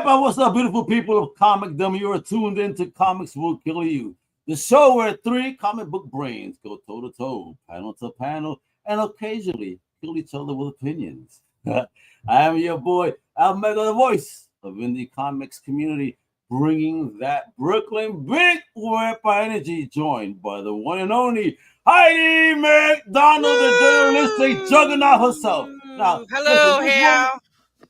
But what's up, beautiful people of Comic Dummy? You are tuned in to Comics Will Kill You, the show where three comic book brains go toe to toe, panel to panel, and occasionally kill each other with opinions. I am your boy, Almega, the voice of indie comics community, bringing that Brooklyn big weapon energy, joined by the one and only Heidi Macdonald, the journalistic juggernaut herself. Now, hello, listen, Hal.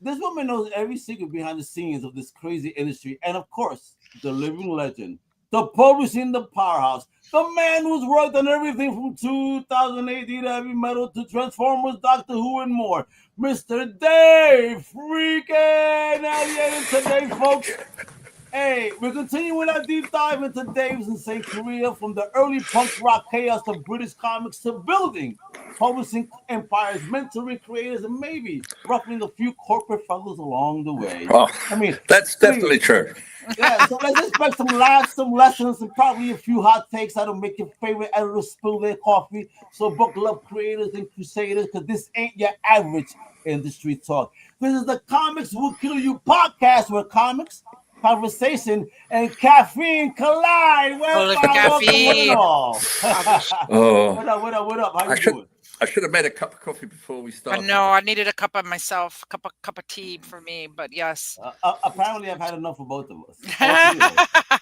this woman knows every secret behind the scenes of this crazy industry, and of course, the living legend, the publishing the powerhouse, the man who's worked on everything from 2000 AD to Heavy Metal to Transformers, Doctor Who, and more, Mr. Dave freaking Elliott today, folks. Hey, we're continuing our deep dive into Dave's insane career from the early punk rock chaos of British comics to building publishing empires, mentoring creators, and maybe ruffling a few corporate fellows along the way. Oh, I mean, that's definitely true. Yeah, so let's expect some laughs, some lessons, and probably a few hot takes that'll make your favorite editors spill their coffee. So buckle up, creators and crusaders, because this ain't your average industry talk. This is the Comics Will Kill You podcast, where comics, conversation, and caffeine collide. Only for caffeine. What up? How you doing? I should have made a cup of coffee before we started. No, I needed a cup of myself, cup of tea for me. But yes, apparently I've had enough for both of us.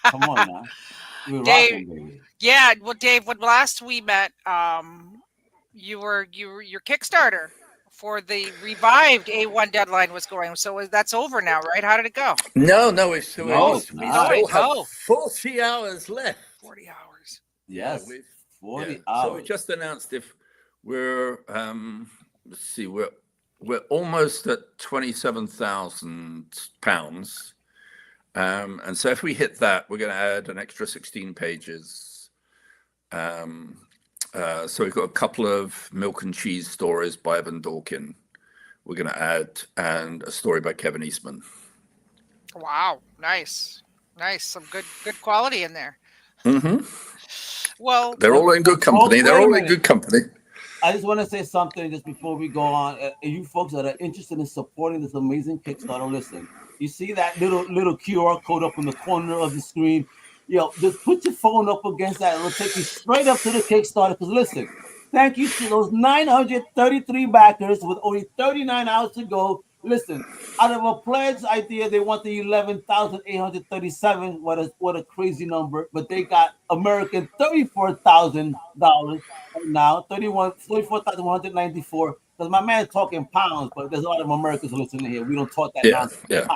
Come on now, we're Dave. rocking, baby. Yeah, well, Dave, when last we met, you were your Kickstarter for the revived A1 deadline was going. So that's over now, right? How did it go? No, we still have 40 hours left. 40 hours. Yes, 40 hours. So we just announced if we're let's see, we're almost at £27,000, and so if we hit that, we're going to add an extra 16 pages. So we've got a couple of milk and cheese stories by Evan Dorkin we're going to add, and a story by Kevin Eastman. Wow, nice, some good quality in there. Mm-hmm. Well, they're all in good company. I just want to say something just before we go on. You folks that are interested in supporting this amazing Kickstarter, listen. You see that little QR code up in the corner of the screen? Just put your phone up against that. It'll take you straight up to the Kickstarter. Because listen, thank you to those 933 backers with only 39 hours to go. Listen, out of a pledge idea, they want the 11,837. What a crazy number! But they got American $34,000 now, 34,194. Because my man is talking pounds, but there's a lot of Americans listening here. We don't talk that nonsense. Yeah.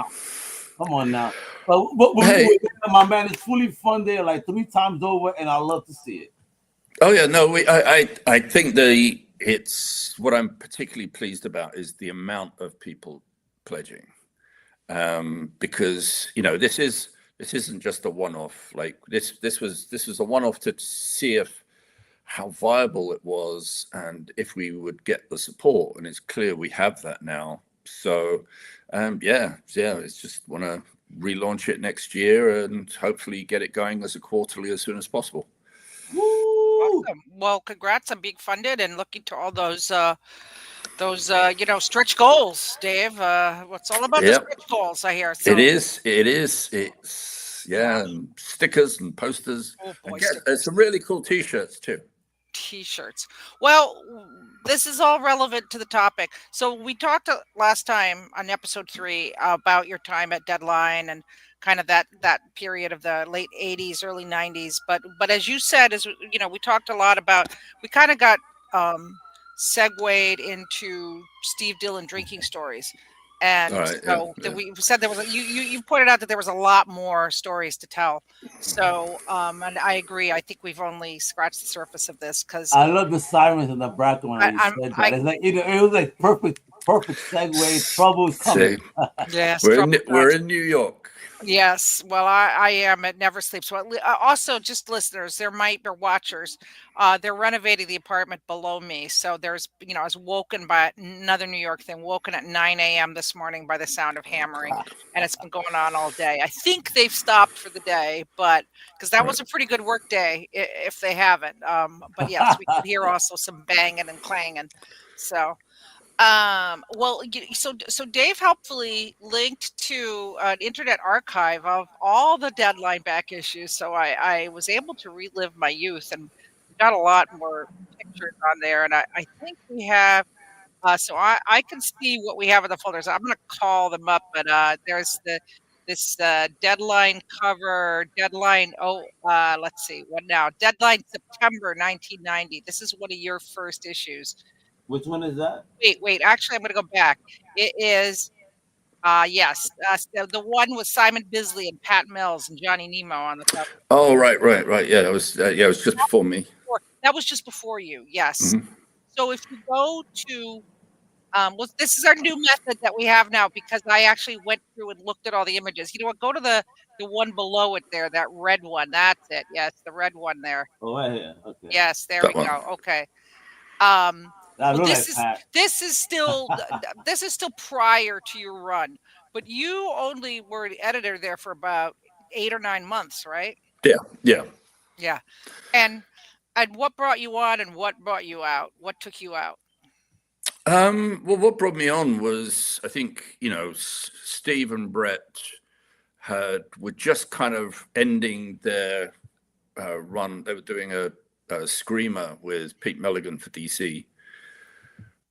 Come on now. But my man is fully funded like 3 times over, and I love to see it. Oh yeah, no, I think it's what I'm particularly pleased about is the amount of people pledging, because this isn't just a one-off. Like this was a one-off to see how viable it was and if we would get the support, and it's clear we have that now. So it's just want to relaunch it next year and hopefully get it going as a quarterly as soon as possible. Awesome. Well, congrats on being funded and looking to all those stretch goals, Dave. What's all about the stretch goals, I hear. So. It is. It's and stickers and posters. Oh, boy, there's some really cool T-shirts too. T-shirts. Well, this is all relevant to the topic. So we talked last time on episode 3 about your time at Deadline and kind of that period of the late 80s, early 90s. But as you said, we talked a lot about, we kind of got segued into Steve Dillon drinking stories. And we said there was you pointed out that there was a lot more stories to tell. So and I agree. I think we've only scratched the surface of this because I love the sirens in the background. It's like it was like perfect segue. Trouble's coming. Yes, we're in New York. Yes, well, I am at Never Sleeps. Well, also, just listeners, or watchers, they're renovating the apartment below me. So there's, I was woken by another New York thing, woken at 9 a.m. this morning by the sound of hammering, and it's been going on all day. I think they've stopped for the day, but because that was a pretty good work day, if they haven't. But yes, we could hear also some banging and clanging. So. Well, so Dave helpfully linked to an internet archive of all the Deadline back issues, so I was able to relive my youth, and we got a lot more pictures on there, and I think we have. So I can see what we have in the folders. I'm going to call them up, but there's this Deadline cover, Deadline. Let's see, what now? Deadline September 1990. This is one of your first issues. Which one is that? Wait. Actually, I'm going to go back. It is, yes, the one with Simon Bisley and Pat Mills and Johnny Nemo on the cover. Oh, right. Yeah, it was just before me. That was just before you. Yes. Mhm. So if you go to, well, this is our new method that we have now, because I actually went through and looked at all the images. You know what? Go to the one below it there, that red one. That's it. Yes, the red one there. Oh, right here. Okay. Yes, there That we one. go. Okay. Well, this is still prior to your run, but you only were the editor there for about 8 or 9 months, right? Yeah. Yeah. And what brought you on and what brought you out? What took you out? Well, what brought me on was, I think, Steve and Brett were just kind of ending their run. They were doing a screamer with Pete Milligan for DC.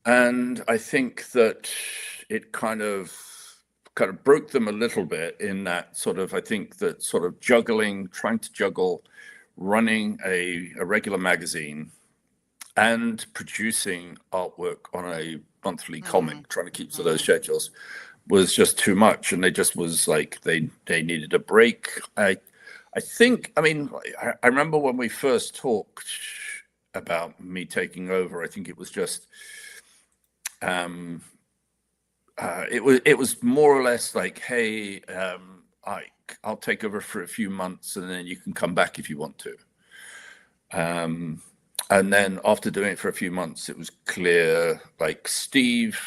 And I think that it kind of broke them a little bit in that sort of, I think that sort of trying to juggle running a regular magazine and producing artwork on a monthly comic, trying to keep to those schedules was just too much. And they just was like, they needed a break. I remember when we first talked about me taking over, I think it was just, it was more or less like, hey, I'll take over for a few months and then you can come back if you want to. And then after doing it for a few months, it was clear, like Steve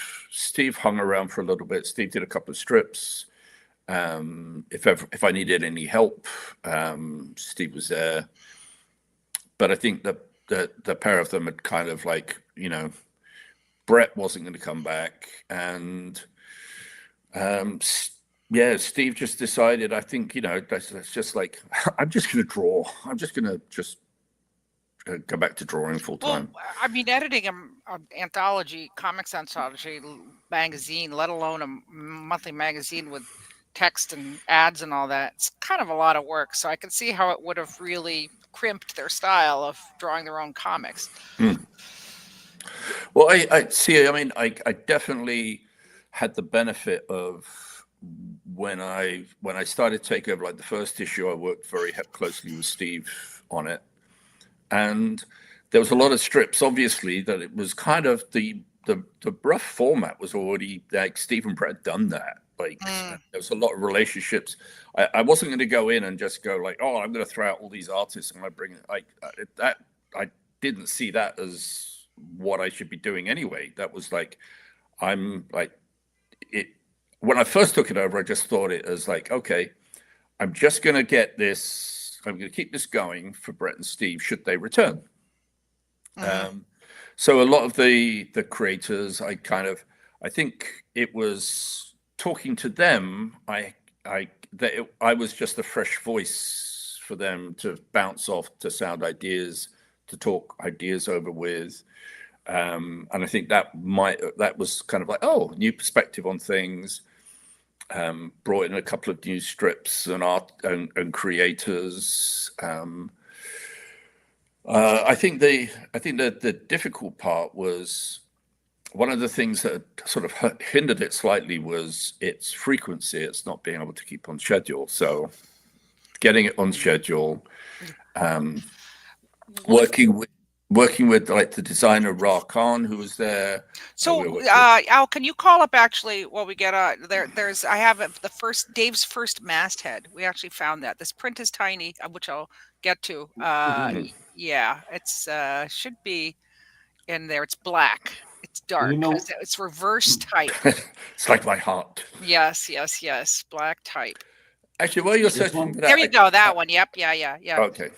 hung around for a little bit. Steve did a couple of strips. If I needed any help, Steve was there. But I think that the pair of them had kind of like, Brett wasn't going to come back. And Steve just decided, I think, that's just like, I'm just going to draw. I'm just going to go back to drawing full time. Well, I mean, editing an anthology, comics anthology magazine, let alone a monthly magazine with text and ads and all that, it's kind of a lot of work. So I can see how it would have really crimped their style of drawing their own comics. Well, I see. I mean, I definitely had the benefit of when I started to take over, like the first issue, I worked very closely with Steve on it. And there was a lot of strips, obviously, that it was kind of the rough format was already like Steve and Brett had done that. Like there was a lot of relationships. I wasn't going to go in and just go like, oh, I'm going to throw out all these artists and I bring it like that. I didn't see that as what I should be doing anyway. That was like, I'm like it. When I first took it over, I just thought it as like, okay, I'm just going to get this. I'm going to keep this going for Brett and Steve should they return. So a lot of the creators, I think it was talking to them. I was just a fresh voice for them to bounce off, to sound ideas, to talk ideas over with. And I think that was kind of like, oh, new perspective on things. Brought in a couple of new strips and art and creators. I think the difficult part was one of the things that sort of hindered it slightly was its frequency. It's not being able to keep on schedule. So getting it on schedule, working with like the designer Ra Khan, who was there. So Al, can you call up actually while we get there's I have Dave's first masthead. We actually found that. This print is tiny, which I'll get to. Yeah, it's should be in there. It's black. It's dark. It's reverse type. It's like my heart. Yes. Black type. Actually, while you're searching for that, there you go. That one. Yep. Yeah. Okay.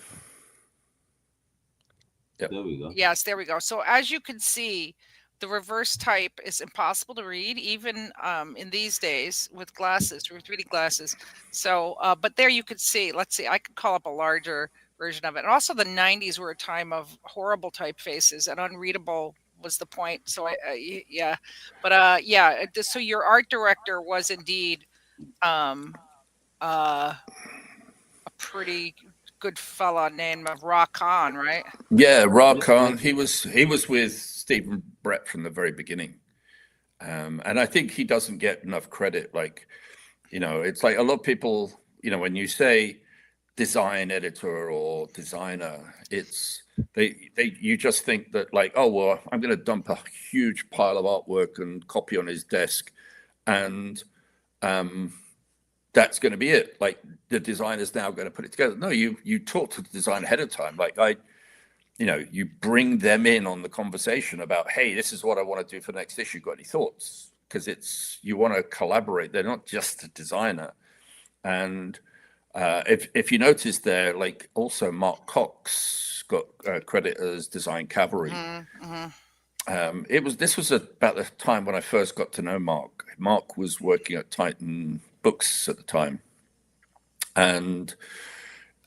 Yep. There we go. Yes, there we go. So as you can see, the reverse type is impossible to read, even in these days with glasses, with 3D glasses. So, but there you could see, let's see, I could call up a larger version of it. And also the 90s were a time of horrible typefaces, and unreadable was the point. So yeah, but yeah, so your art director was indeed a pretty good fella named Ra Khan, right? Yeah, Ra Yeah, Khan. yeah. He was with Stephen Brett from the very beginning, and I think he doesn't get enough credit. Like, it's like a lot of people. When you say design editor or designer, it's you just think that, like, oh well, I'm going to dump a huge pile of artwork and copy on his desk, and that's going to be it. Like, the designer's now going to put it together. No, you talk to the designer ahead of time. Like, you bring them in on the conversation about, hey, this is what I want to do for the next issue. Got any thoughts? Because you want to collaborate. They're not just a designer. And if you notice there, like, also Mark Cox got credit as design cavalry. This was about the time when I first got to know Mark. Mark was working at Titan Books at the time, and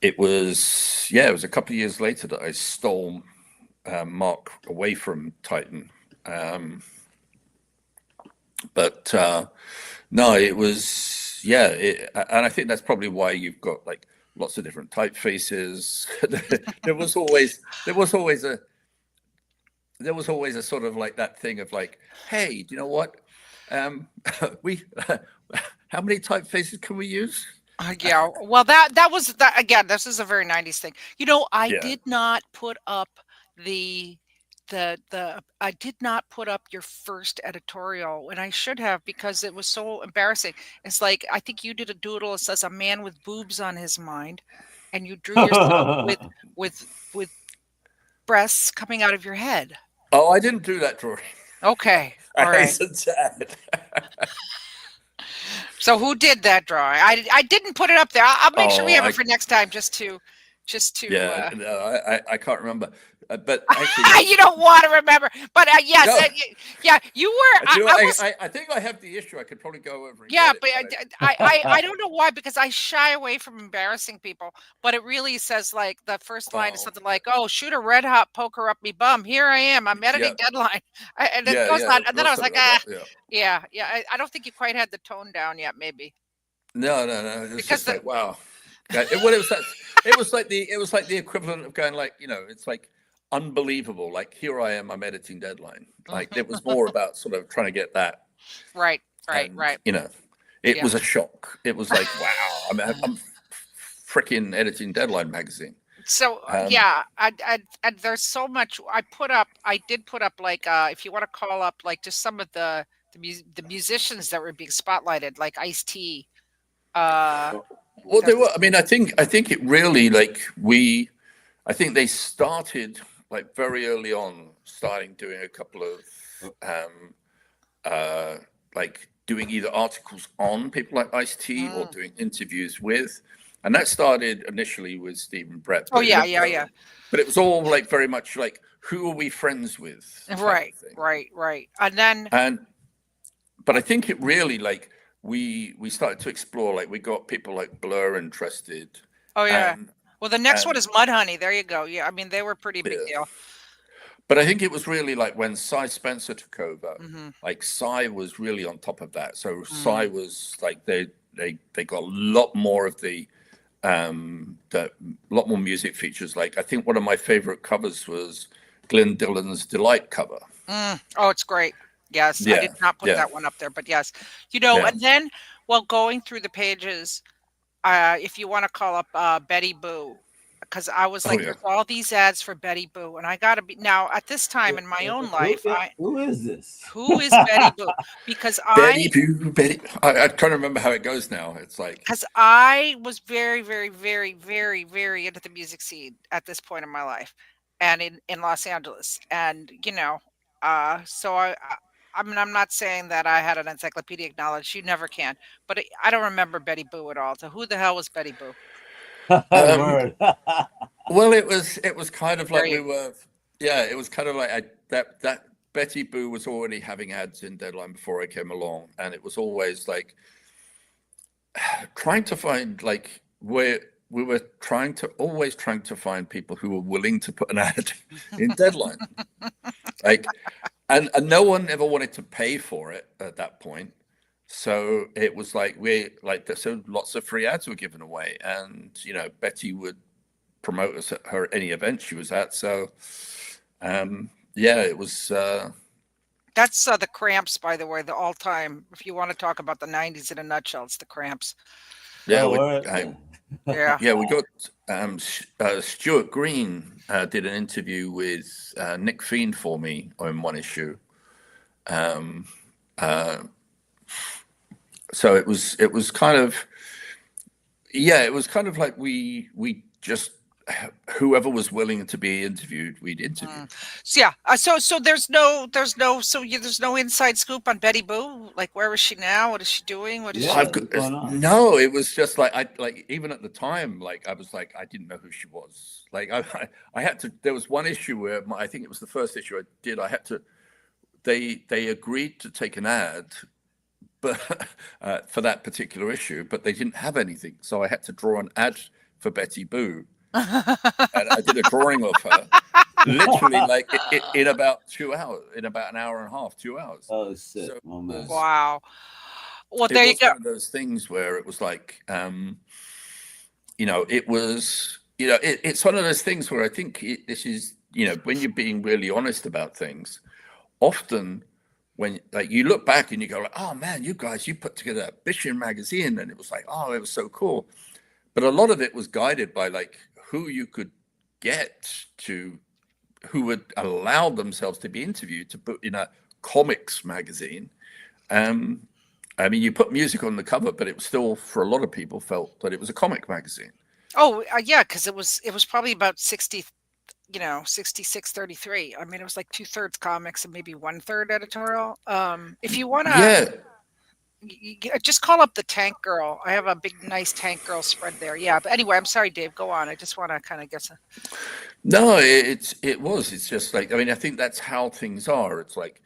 it was a couple of years later that I stole Mark away from Titan. But no, it was, and I think that's probably why you've got, like, lots of different typefaces. there was always a sort of, like, that thing of, like, hey, do you know what? We how many typefaces can we use? Yeah, well, that was that again. This is a very 90s thing. I Yeah. did not put up the I did not put up your first editorial, and I should have, because it was so embarrassing. It's like, I think you did a doodle that says a man with boobs on his mind, and you drew yourself with breasts coming out of your head. Oh, I didn't do that drawing. Okay, I all right. hasten to add. So who did that drawing? I didn't put it up there. I'll make sure we have Oh, it for next time, just to Yeah, no, I can't remember. But actually, you don't want to remember, but yes, No. yeah, you were. do you know, I was, I think I have the issue. I could probably go over and yeah, get but it, I don't know why, because I shy away from embarrassing people. But it really says, like, the first line is Oh. something like, "Oh, shoot a red hot poker up me bum. Here I am. I'm editing Yeah. deadline," and it Yeah, goes yeah, on. And then I was like, something that, yeah. yeah. I don't think you quite had the tone down yet, maybe. No. It's Because just like, wow. It was like the equivalent of going, like, it's like unbelievable. Like, here I am, I'm editing deadline. Like, it was more about sort of trying to get that. Right. And, it Yeah. was a shock. It was like, wow, I'm freaking editing Deadline magazine. So yeah, I there's so much I did put up, like, if you want to call up, like, just some of the musicians that were being spotlighted, like Ice-T. Well, they were. I mean, I think it really, like, I think they started, like, very early on, doing a couple of like, doing either articles on people like Ice-T or doing interviews with, and that started initially with Stephen Brett. Oh yeah. But it was all, like, very much like, who are we friends with? Right. And then But I think it really, like, we started to explore, like, we got people like Blur interested. oh yeah. And, Well, the next one is Mudhoney. There you go. Yeah, I mean, they were pretty big deal. But I think it was really, like, when Cy Spencer took over, Mm-hmm. like, Cy was really on top of that. So Cy was like, they got a lot more of the lot more music features. Like, I think one of my favorite covers was Glenn Dillon's Delight cover. Oh, it's great. Yes, I did not put that one up there, but yes, and then, well, going through the pages, if you want to call up Betty Boo, because I was like, there's all these ads for Betty Boo, and I gotta be now at this time in my own life. Who is this? Who is Betty Boo? Because Betty Boo, Betty. I can't remember how it goes now. It's like, because I was very, very, very, very, very into the music scene at this point in my life, and in Los Angeles, and so I mean, I'm not saying that I had an encyclopedic knowledge. You never can. But I don't remember Betty Boo at all. So who the hell was Betty Boo? Word. Well, it was kind of like it was kind of like that Betty Boo was already having ads in Deadline before I came along, and it was always like trying to find like where we were always trying to find people who were willing to put an ad in Deadline. Like, and no one ever wanted to pay for it at that point. So it was like so lots of free ads were given away, and you know, Betty would promote us at any event she was at. So yeah, it was That's the Cramps, by the way, the all-time. If you want to talk about the '90s in a nutshell, it's the Cramps. yeah, Yeah. yeah, we got Stuart Green did an interview with Nick Fiend for me on one issue. So it was kind of, yeah, it was kind of like we just, whoever was willing to be interviewed, we'd interview. So yeah, so there's no inside scoop on Betty Boo. Like, where is she now? What is she doing? What is she? No, it was just like even at the time, like I was like, I didn't know who she was. Like I had to. There was one issue where I think it was the first issue I did. I had to. They agreed to take an ad, but for that particular issue, but they didn't have anything, so I had to draw an ad for Betty Boo. And I did a drawing of her, literally like in about 2 hours, in about an hour and a half, 2 hours. Oh, shit. So Oh, man. Wow. Well, there you go. One of those things where it was like, you know, it was, you know, it's one of those things where I think this is, you know, when you're being really honest about things, often when like you look back and you go like, oh man, you guys, you put together a Bishan magazine, and it was like, oh, it was so cool. But a lot of it was guided by like who you could get to, who would allow themselves to be interviewed to put in a comics magazine. I mean, you put music on the cover, but it was still, for a lot of people, felt that it was a comic magazine. Oh, yeah, because it was probably about 60, 66-33. I mean, it was like 2/3 comics and maybe 1/3 editorial. If you want to, just call up the Tank Girl. I have a big, nice Tank Girl spread there. Yeah, but anyway, I'm sorry, Dave. Go on. I just want to kind of get some. No, it's just like, I mean, I think that's how things are. It's like,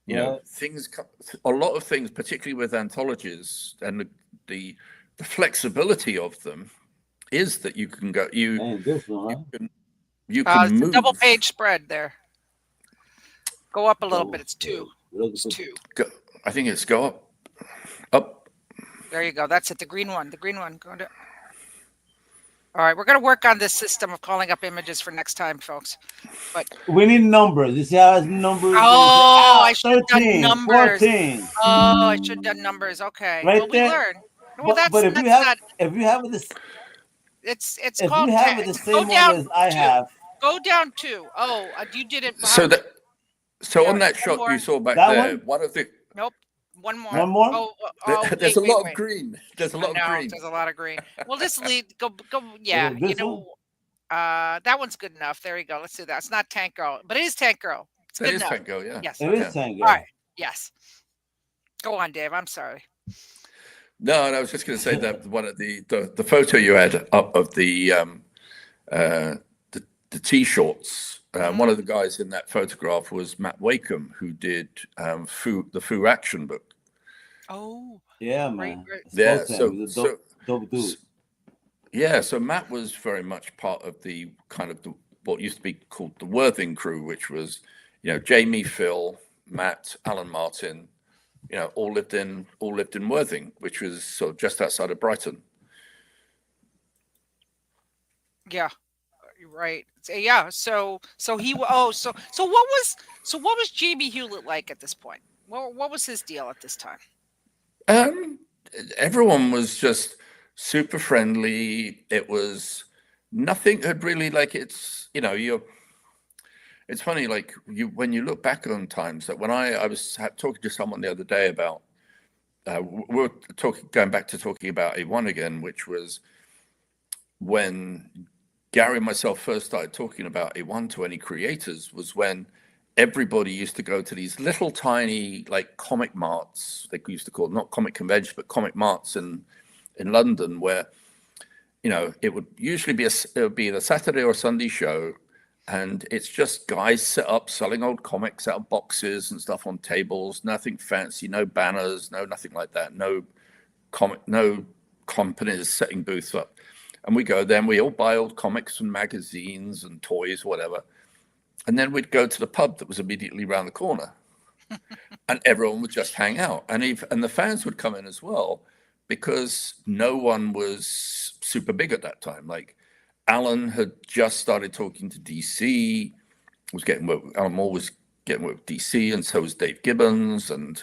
you know, a lot of things, particularly with anthologies and the flexibility of them, is that you can go you can move. Double page spread there. Go up a little bit. It's 2. It's 2. I think it's go up. There you go. That's it. The green one. Going to. All right, we're going to work on this system of calling up images for next time, folks. But we need numbers. You see how it's numbers? Oh, I should have done 13, numbers. 14. Oh, I should have done numbers. Okay. Right well, there. We learn. Well, But if you have this, it's if called you have it the same way as I have. Go down 2. Oh, you did it. So on that shot you saw back there, one of the. Nope. One more. One more? There's a lot of green. There's a lot of green. There's a lot of green. Well, this lead go. Yeah, you know, that one's good enough. There you go. Let's do that. It's not Tank Girl, but it is Tank Girl. It's good enough. Tank Girl, yeah. Yes, it is Tank Girl. All right. Yes. Go on, Dave. I'm sorry. No, and I was just going to say that one of the photo you had up of the T-shorts. One of the guys in that photograph was Matt Wakeham, who did the Foo Action book. Oh, yeah, man. Right. Yeah, dope dude. Yeah, so Matt was very much part of the kind of what used to be called the Worthing crew, which was, you know, Jamie, Phil, Matt, Alan Martin, you know, all lived in Worthing, which was sort of just outside of Brighton. Yeah. Right. Yeah. So he. Oh. So what was Jamie Hewlett like at this point? What was his deal at this time? Everyone was just super friendly. It was nothing had really like it's, you know, it's funny, like when you look back on times that when I was talking to someone the other day about we're going back to talking about A1 again, which was when Gary and myself first started talking about A1 to any creators, was when everybody used to go to these little tiny like comic marts, they used to call them, not comic conventions, but comic marts in London, where, you know, it would usually be it would be a Saturday or Sunday show, And it's just guys set up selling old comics out of boxes and stuff on tables. Nothing fancy, no banners, no nothing like that. No companies setting booths up. And we go there and we all buy old comics and magazines and toys, whatever. And then we'd go to the pub that was immediately around the corner. And everyone would just hang out. And the fans would come in as well, because no one was super big at that time. Like Alan had just started talking to DC, Alan Moore was getting work with DC, and so was Dave Gibbons, and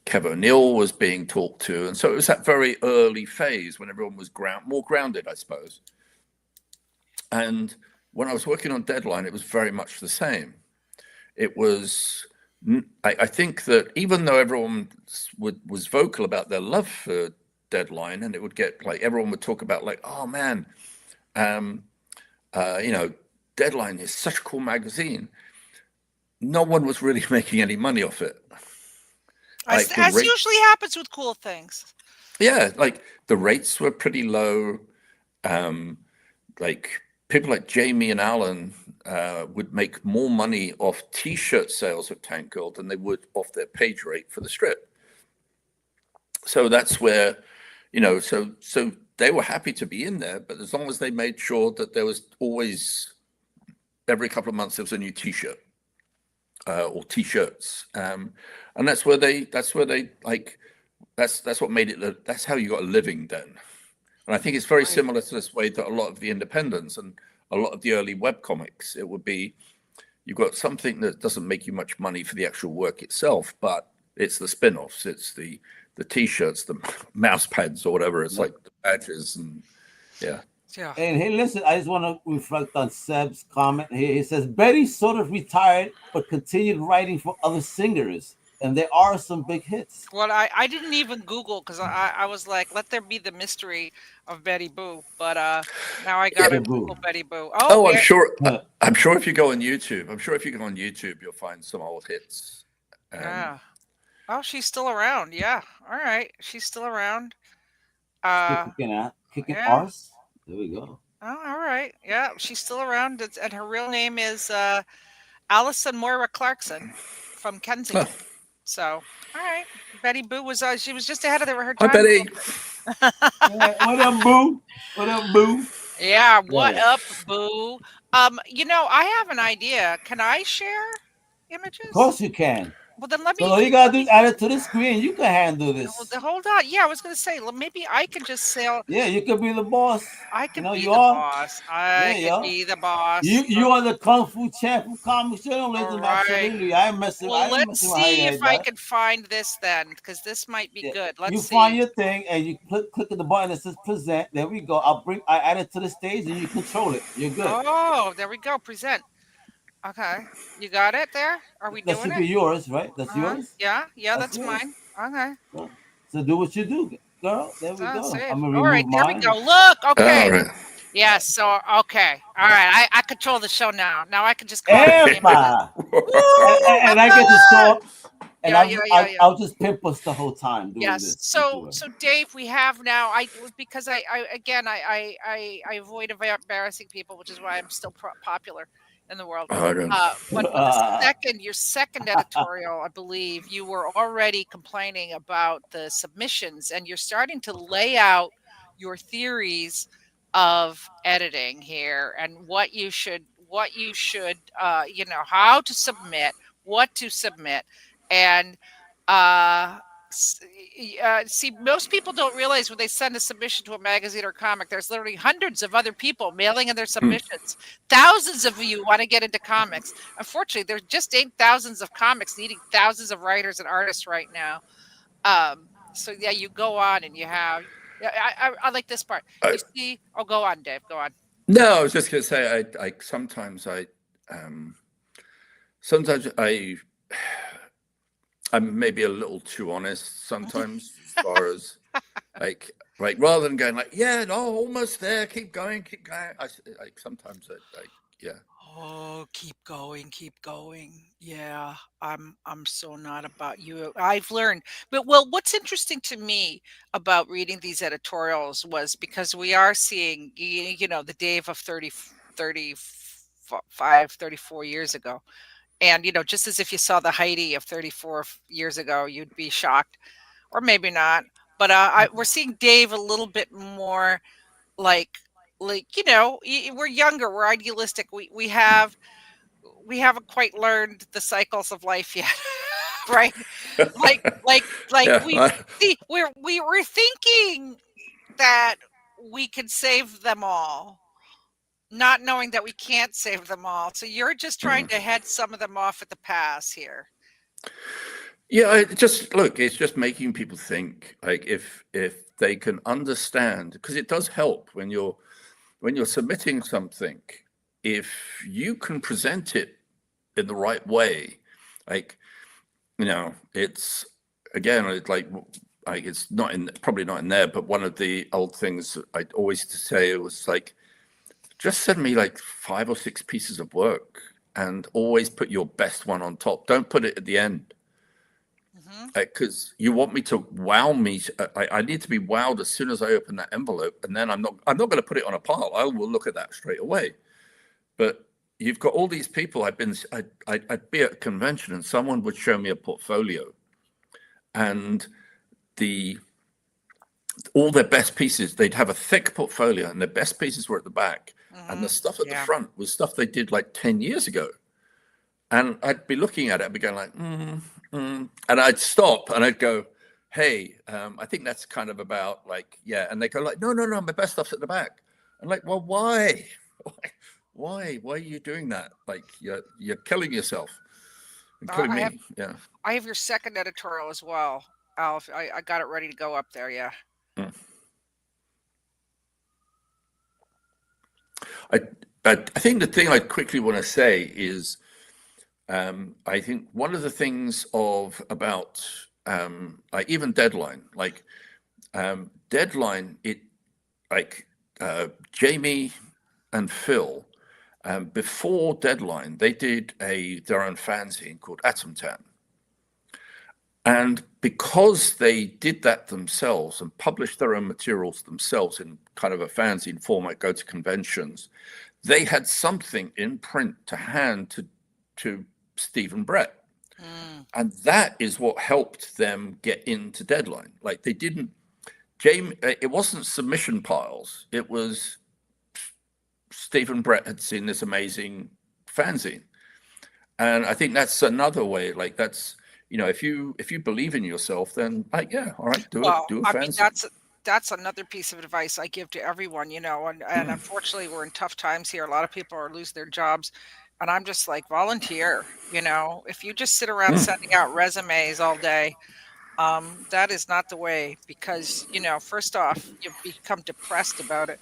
Kev O'Neill was being talked to. And so it was that very early phase when everyone was more grounded, I suppose. And when I was working on Deadline, it was very much the same. It was, I think that even though everyone was vocal about their love for Deadline, and it would get like, everyone would talk about like, oh man, Deadline is such a cool magazine. No one was really making any money off it. As usually happens with cool things. Yeah, like the rates were pretty low. Like people like Jamie and Alan would make more money off T-shirt sales of Tank Girl than they would off their page rate for the strip. So that's where, so they were happy to be in there, but as long as they made sure that there was always, every couple of months, there was a new T-shirt or T-shirts, and that's what made it. That's how you got a living then. And I think it's very similar to this way that a lot of the independents and a lot of the early web comics, it would be, you've got something that doesn't make you much money for the actual work itself, but it's the spin-offs, it's the T-shirts, the mouse pads or whatever. It's like the badges and yeah. And hey, listen, I just want to reflect on Seb's comment here. He says Betty sort of retired but continued writing for other singers, and there are some big hits. Well, I didn't even Google because I was like, let there be the mystery of Betty Boo. But now I got to Google Betty Boo. Oh, I'm sure. I'm sure if you go on YouTube, you'll find some old hits. Yeah. Oh, she's still around. Yeah. All right. She's still around. Kicking arse. There we go. Oh, all right. Yeah, she's still around. And her real name is Allison Moira Clarkson from Kensington. So, all right. Betty Boo was she was just ahead of her time. Hi, Betty. What up, Boo? What up, Boo? Yeah, what up, Boo? I have an idea. Can I share images? Of course you can. Well, then let me. So all you gotta do is add it to the screen. You can handle this. Well, hold on. Yeah, I was gonna say, maybe I can just sail. Yeah, you could be the boss. I can be the boss. I can be the boss. You are the kung fu champ of comic journalism. Absolutely. I'm messing. Well, let's see if I can find this then, because this might be good. Let's see. You find your thing and you click the button that says present. There we go. I add it to the stage and you control it. You're good. Oh, there we go. Present. Okay, you got it there? Are we doing it? That should be yours, right? That's yours? Yeah, that's mine. Okay. So do what you do, girl. There we go. I'm gonna all right, remove there mine. we go. Look, okay. All right. Yes, so, okay. All right, I control the show now. Now I can just call and I get to talk. And I'll just pimp us the whole time doing this. So Dave, we have now. I avoid embarrassing people, which is why I'm still popular in the world. But your second editorial, I believe, you were already complaining about the submissions, and you're starting to lay out your theories of editing here and what you should, how to submit, what to submit, and see, most people don't realize when they send a submission to a magazine or comic, there's literally hundreds of other people mailing in their submissions. Thousands of you want to get into comics. Unfortunately, there just ain't thousands of comics needing thousands of writers and artists right now. So yeah, you go on and you have. I like this part. You see? Oh, go on, Dave. Go on. No, I was just going to say, sometimes I'm maybe a little too honest sometimes, as far as rather than going almost there, keep going. Sometimes yeah. Oh, keep going. Yeah, I'm so not about you. I've learned, but what's interesting to me about reading these editorials was because we are seeing, the Dave of 30 34 years ago. And, just as if you saw the Heidi of 34 years ago, you'd be shocked, or maybe not. But we're seeing Dave a little bit more like, we're younger, we're idealistic. We haven't quite learned the cycles of life yet, right? Like Yeah, we see, we were thinking that we could save them all, not knowing that we can't save them all. So you're just trying to head some of them off at the pass here. yeah. It's just making people think. Like if they can understand, because it does help when you're submitting something. If you can present it in the right way, like it's again, it's like it's not probably not in there, but one of the old things I always used to say was like, just send me like 5 or 6 pieces of work and always put your best one on top. Don't put it at the end. Because you want me to wow me. I need to be wowed as soon as I open that envelope, and then I'm not going to put it on a pile. I will look at that straight away. But you've got all these people. I'd be at a convention and someone would show me a portfolio, and all their best pieces, they'd have a thick portfolio and their best pieces were at the back. And the stuff at the front was stuff they did like 10 years ago. And I'd be looking at it, I'd be going like, and I'd stop and I'd go, hey, I think that's kind of about like, yeah. And they go like, no, my best stuff's at the back. I'm like, well, why? Why are you doing that? Like you're killing yourself. You're killing me. Yeah. I have your second editorial as well, Alf. I got it ready to go up there. Yeah. I think the thing I quickly want to say is, I think one of the things about like even Deadline, Deadline, Jamie and Phil, before Deadline, they did their own fanzine called Atom Tan. And because they did that themselves and published their own materials themselves in kind of a fanzine format, go to conventions, they had something in print to hand to Steve and Brett. And that is what helped them get into Deadline. Like it wasn't submission piles. It was Steve and Brett had seen this amazing fanzine. And I think that's another way, like that's, if you believe in yourself, then yeah, all right, do a fanzine. I mean, that's another piece of advice I give to everyone, and unfortunately we're in tough times here. A lot of people are losing their jobs. And I'm just like, volunteer, if you just sit around sending out resumes all day, that is not the way, because, first off, you become depressed about it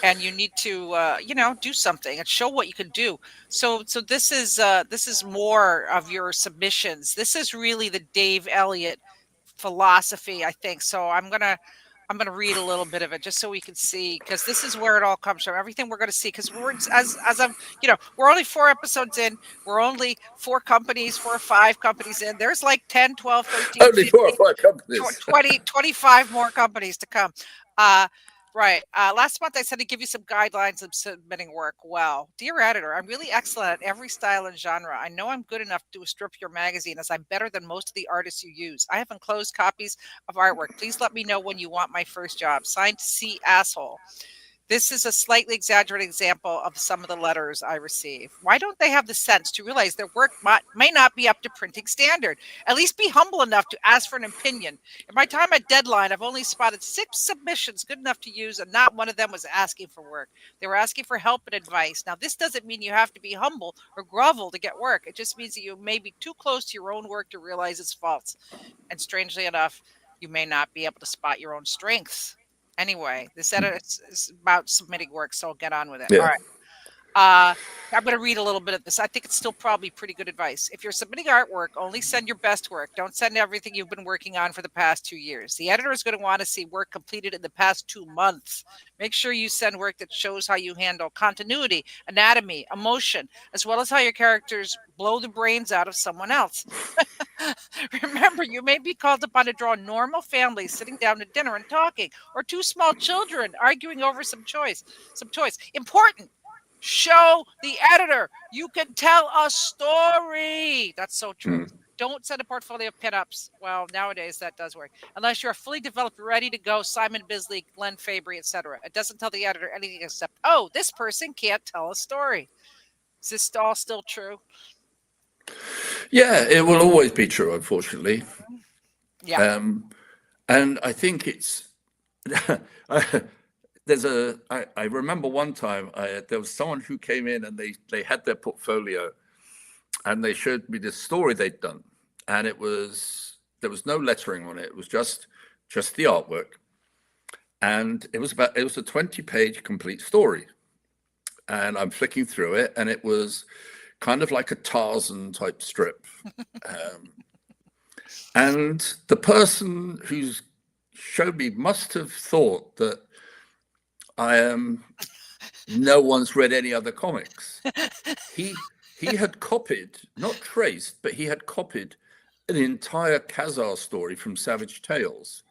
and you need to, do something and show what you can do. So this is more of your submissions. This is really the Dave Elliott philosophy, I think. So I'm going to read a little bit of it just so we can see, because this is where it all comes from. Everything we're going to see, because we're we're only 4 episodes in. We're only 4 or 5 companies in. There's like 10, 12, 13, only 15, 4 or 5 companies. 20, 25 more companies to come. Right. Last month I said to give you some guidelines of submitting work. Well, dear editor, I'm really excellent at every style and genre. I know I'm good enough to strip your magazine, as I'm better than most of the artists you use. I have enclosed copies of artwork. Please let me know when you want my first job. Signed, C. Asshole. This is a slightly exaggerated example of some of the letters I receive. Why don't they have the sense to realize their work may not be up to printing standard? At least be humble enough to ask for an opinion. In my time at Deadline, I've only spotted 6 submissions good enough to use, and not one of them was asking for work. They were asking for help and advice. Now, this doesn't mean you have to be humble or grovel to get work. It just means that you may be too close to your own work to realize its faults. And strangely enough, you may not be able to spot your own strengths. Anyway, this edit is about submitting work, so I'll get on with it. Yeah. All right. I'm going to read a little bit of this. I think it's still probably pretty good advice. If you're submitting artwork, only send your best work. Don't send everything you've been working on for the past 2 years. The editor is going to want to see work completed in the past 2 months. Make sure you send work that shows how you handle continuity, anatomy, emotion, as well as how your characters blow the brains out of someone else. Remember, you may be called upon to draw normal families sitting down to dinner and talking, or 2 small children arguing over some choice. Important. Show the editor you can tell a story. That's so true. Don't send a portfolio of pinups. Well, nowadays that does work. Unless you're fully developed, ready to go, Simon Bisley, Glenn Fabry, etc. It doesn't tell the editor anything except, oh, this person can't tell a story. Is this all still true? Yeah, it will always be true, unfortunately. Yeah. And I think it's I remember one time there was someone who came in and they had their portfolio and they showed me this story they'd done, and there was no lettering on it. It was just the artwork, and it was a 20-page complete story. And I'm flicking through it, and it was kind of like a Tarzan type strip. And the person who showed me must have thought that no one's read any other comics. He had copied, not traced, but he had copied an entire Khazar story from Savage Tales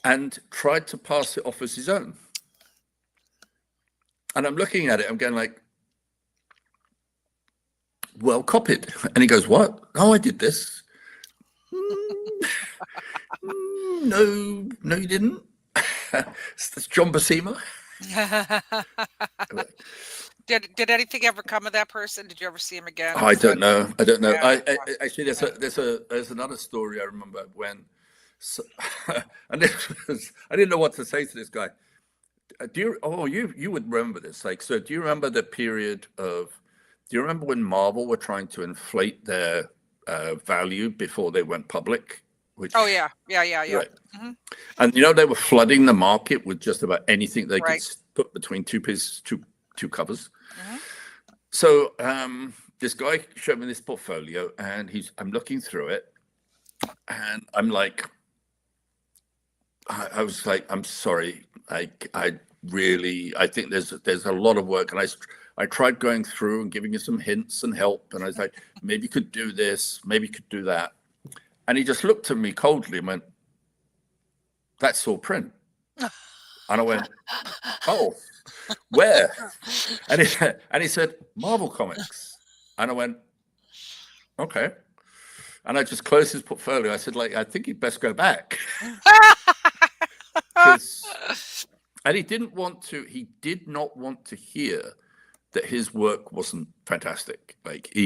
and tried to pass it off as his own. And I'm looking at it, I'm going like, well copied. And he goes, what? Oh, I did this. No, you didn't. It's John Buscema. Did anything ever come of that person? Did you ever see him again? I don't know. Yeah. Actually, there's another story I remember when, and I didn't know what to say to this guy. You would remember this. Like, so do you remember the period of? Do you remember when Marvel were trying to inflate their value before they went public? Oh yeah. Right. Mm-hmm. And they were flooding the market with just about anything they could put between two covers. Mm-hmm. So this guy showed me this portfolio, and I'm looking through it, and I'm like, I was like, I'm sorry, I think there's a lot of work, and I tried going through and giving you some hints and help, and I was like, maybe you could do this, maybe you could do that. And he just looked at me coldly and went, that's all print. And I went, oh, where? And he said, Marvel Comics. And I went, okay. And I just closed his portfolio. I said, like, I think you'd best go back. And he did not want to hear that his work wasn't fantastic. Like,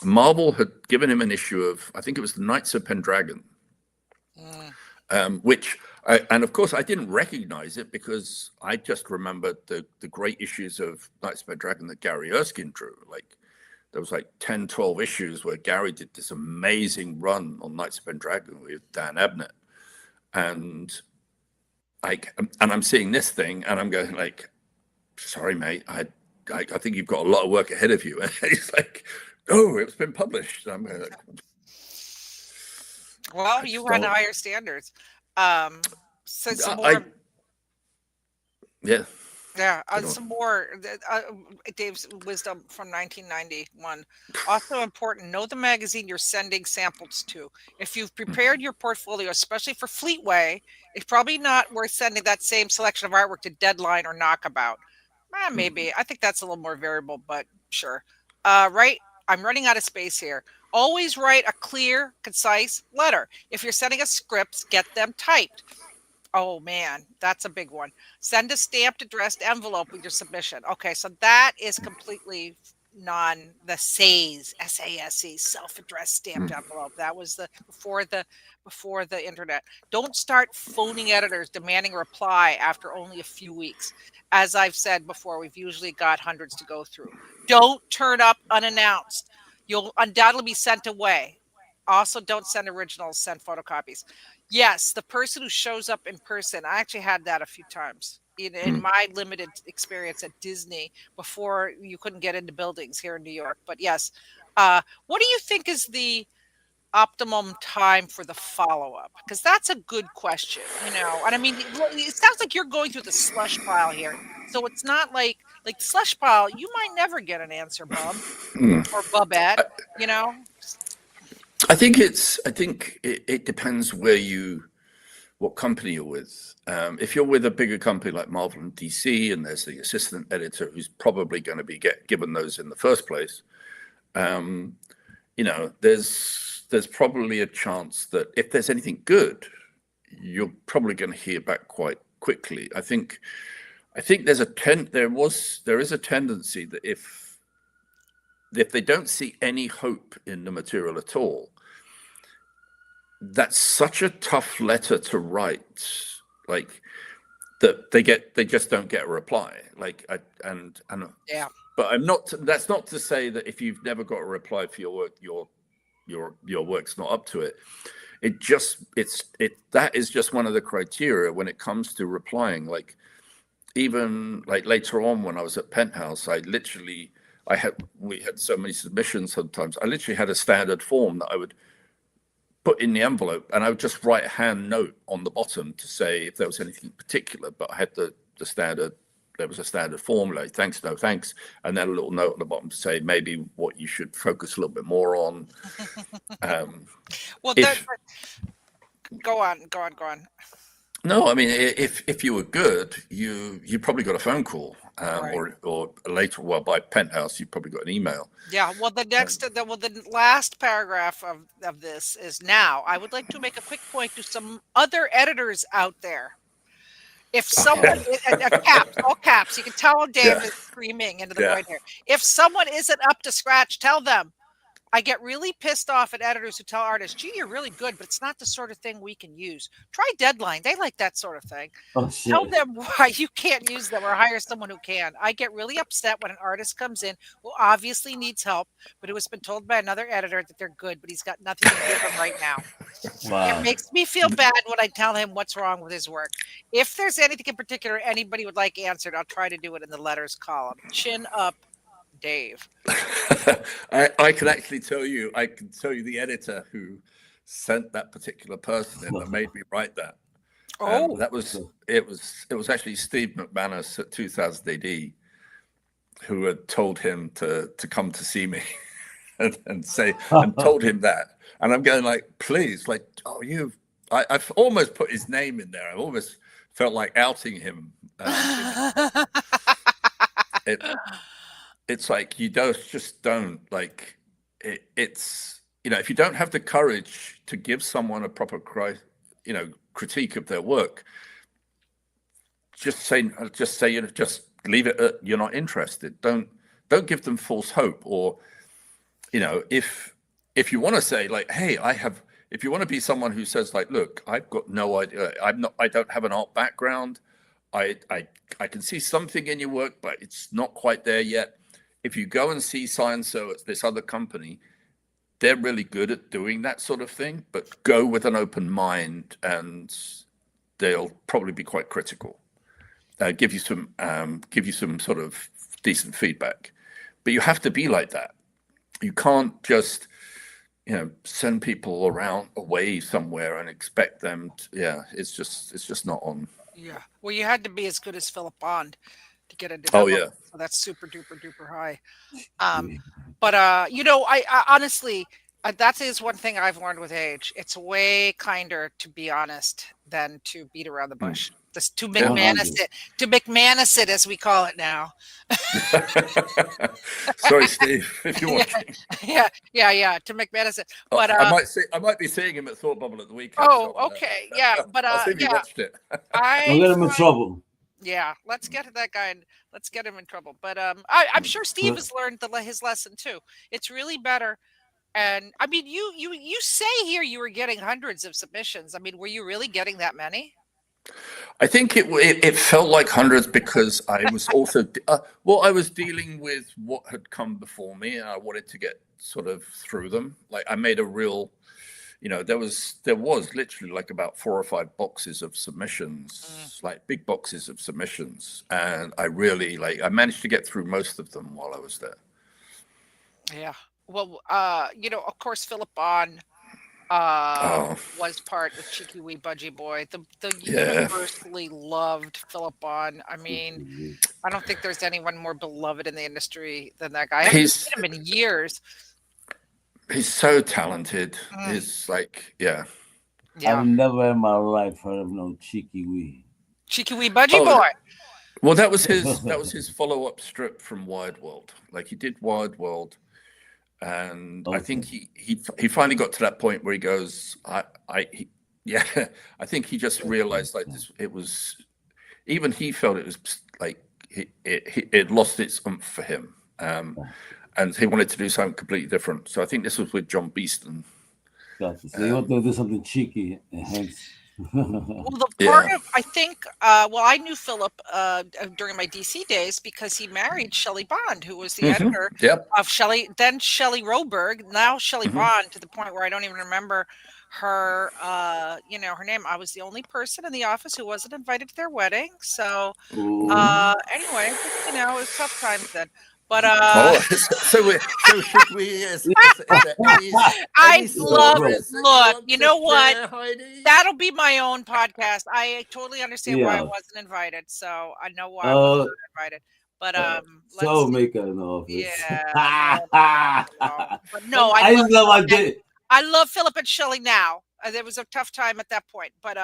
Marvel had given him an issue of, I think it was the Knights of Pendragon, which, and of course I didn't recognize it because I just remembered the great issues of Knights of Pendragon that Gary Erskine drew. Like, there was like 10, 12 issues where Gary did this amazing run on Knights of Pendragon with Dan Abnett. And I'm seeing this thing and I'm going like, sorry, mate, I think you've got a lot of work ahead of you. And he's like, oh, it's been published. I'm like, well, you had higher standards. So some more. Yeah. Yeah, some more. Dave's wisdom from 1991. Also important, know the magazine you're sending samples to. If you've prepared your portfolio, especially for Fleetway, it's probably not worth sending that same selection of artwork to Deadline or Knockabout. Maybe. I think that's a little more variable, but sure. Right. I'm running out of space here. Always write a clear, concise letter. If you're sending us scripts, get them typed. Oh, man, that's a big one. Send a stamped addressed envelope with your submission. Okay, so that is completely the SASE, S-A-S-E, self-addressed stamped envelope. That was before the internet. Don't start phoning editors demanding a reply after only a few weeks. As I've said before, we've usually got hundreds to go through. Don't turn up unannounced. You'll undoubtedly be sent away. Also, don't send originals, send photocopies. Yes, the person who shows up in person. I actually had that a few times in my limited experience at Disney before you couldn't get into buildings here in New York. But yes, what do you think is the optimum time for the follow-up? Because that's a good question, And I mean, it sounds like you're going through the slush pile here. So it's not like slush pile, you might never get an answer, Bub or Bubette, I think it depends where you what company you're with. If you're with a bigger company like Marvel and DC, and there's the assistant editor who's probably going to be given those in the first place, there's probably a chance that if there's anything good, you're probably going to hear back quite quickly. I think there is a tendency that if they don't see any hope in the material at all, that's such a tough letter to write, like that they just don't get a reply. Yeah. But that's not to say that if you've never got a reply for your work, your work's not up to it. That is just one of the criteria when it comes to replying. Like, even like later on when I was at Penthouse, we had so many submissions sometimes. I literally had a standard form that I would put in the envelope, and I would just write a hand note on the bottom to say if there was anything particular. But I had the standard. There was a standard form like thanks, no thanks, and then a little note on the bottom to say maybe what you should focus a little bit more on. Well, go on. No, I mean, if you were good, you probably got a phone call, Right. or later, well, by Penthouse, you probably got an email. Yeah. Well, the last paragraph of this is, now I would like to make a quick point to some other editors out there. If someone, all caps, you can tell Dave is screaming into the void here. If someone isn't up to scratch, tell them. I get really pissed off at editors who tell artists, gee, you're really good, but it's not the sort of thing we can use. Try Deadline. They like that sort of thing. Oh, shit. Tell them why you can't use them, or hire someone who can. I get really upset when an artist comes in who obviously needs help, but who has been told by another editor that they're good, but he's got nothing to give them right now. Wow. It makes me feel bad when I tell him what's wrong with his work. If there's anything in particular anybody would like answered, I'll try to do it in the letters column. Chin up, Dave. I can actually tell you the editor who sent that particular person in that made me write that. Oh, it was actually Steve McManus at 2000 AD who had told him to come to see me and told him that. And I'm going like, please, like, I've almost put his name in there. I almost felt like outing him. It's like, you just don't like it. It's, if you don't have the courage to give someone a proper critique of their work, just leave it at you're not interested. Don't give them false hope. Or if you want to say like, hey, if you want to be someone who says like, look, I've got no idea, I don't have an art background, I can see something in your work, but it's not quite there yet. If you go and see so-and-so at this other company, they're really good at doing that sort of thing, but go with an open mind and they'll probably be quite critical. Give you some sort of decent feedback. But you have to be like that. You can't just, send people away somewhere and expect them to, it's just not on. Yeah. Well, you had to be as good as Philip Bond to get into Oh, yeah. So that's super duper duper high. But I honestly, that is one thing I've learned with age. It's way kinder to be honest than to beat around the bush. Just to McManus it, as we call it now. Sorry, Steve, if you're watching. Yeah. To McManus it. But I might be seeing him at Thought Bubble at the weekend. Oh, okay, yeah. But I'll see if you watched it. I'll get him in trouble. Yeah, let's get to that guy and let's get him in trouble. But I'm sure Steve has learned his lesson too. It's really better. And I mean, you say here you were getting hundreds of submissions. I mean, were you really getting that many? I think it felt like hundreds because I was also I was dealing with what had come before me, and I wanted to get sort of through them. Like, I made a real, there was literally like about 4 or 5 boxes of submissions, like big boxes of submissions, and I really I managed to get through most of them while I was there. Yeah. Well, of course, Philip Bond was part of Cheeky Wee Budgie Boy. The universally loved Philip Bond. I mean, I don't think there's anyone more beloved in the industry than that guy. I haven't seen him in years. He's so talented. He's Yeah. I've never in my life heard of no cheeky wee. Cheeky wee budgie Oh, boy. well, that was his follow-up strip from Wired World. Like he did Wired World, and I think he finally got to that point where he goes, yeah, I think he just realized like this. It was even he felt it was like it lost its oomph for him, and he wanted to do something completely different. So I think this was with John Beeston. Gotcha. So you want to do something cheeky, and hence. Well, the part of I think, I knew Philip during my DC days because he married Shelley Bond, who was the editor of Shelley Roberg, now Shelley Bond, to the point where I don't even remember her, her name. I was the only person in the office who wasn't invited to their wedding. So anyway, it was tough times then. But so should we? Look. You know what? Heidi? That'll be my own podcast. I totally understand why I wasn't invited, so I know why I wasn't invited. But so make it an office. Yeah. But no, I love Philip and Shelley now. There was a tough time at that point, but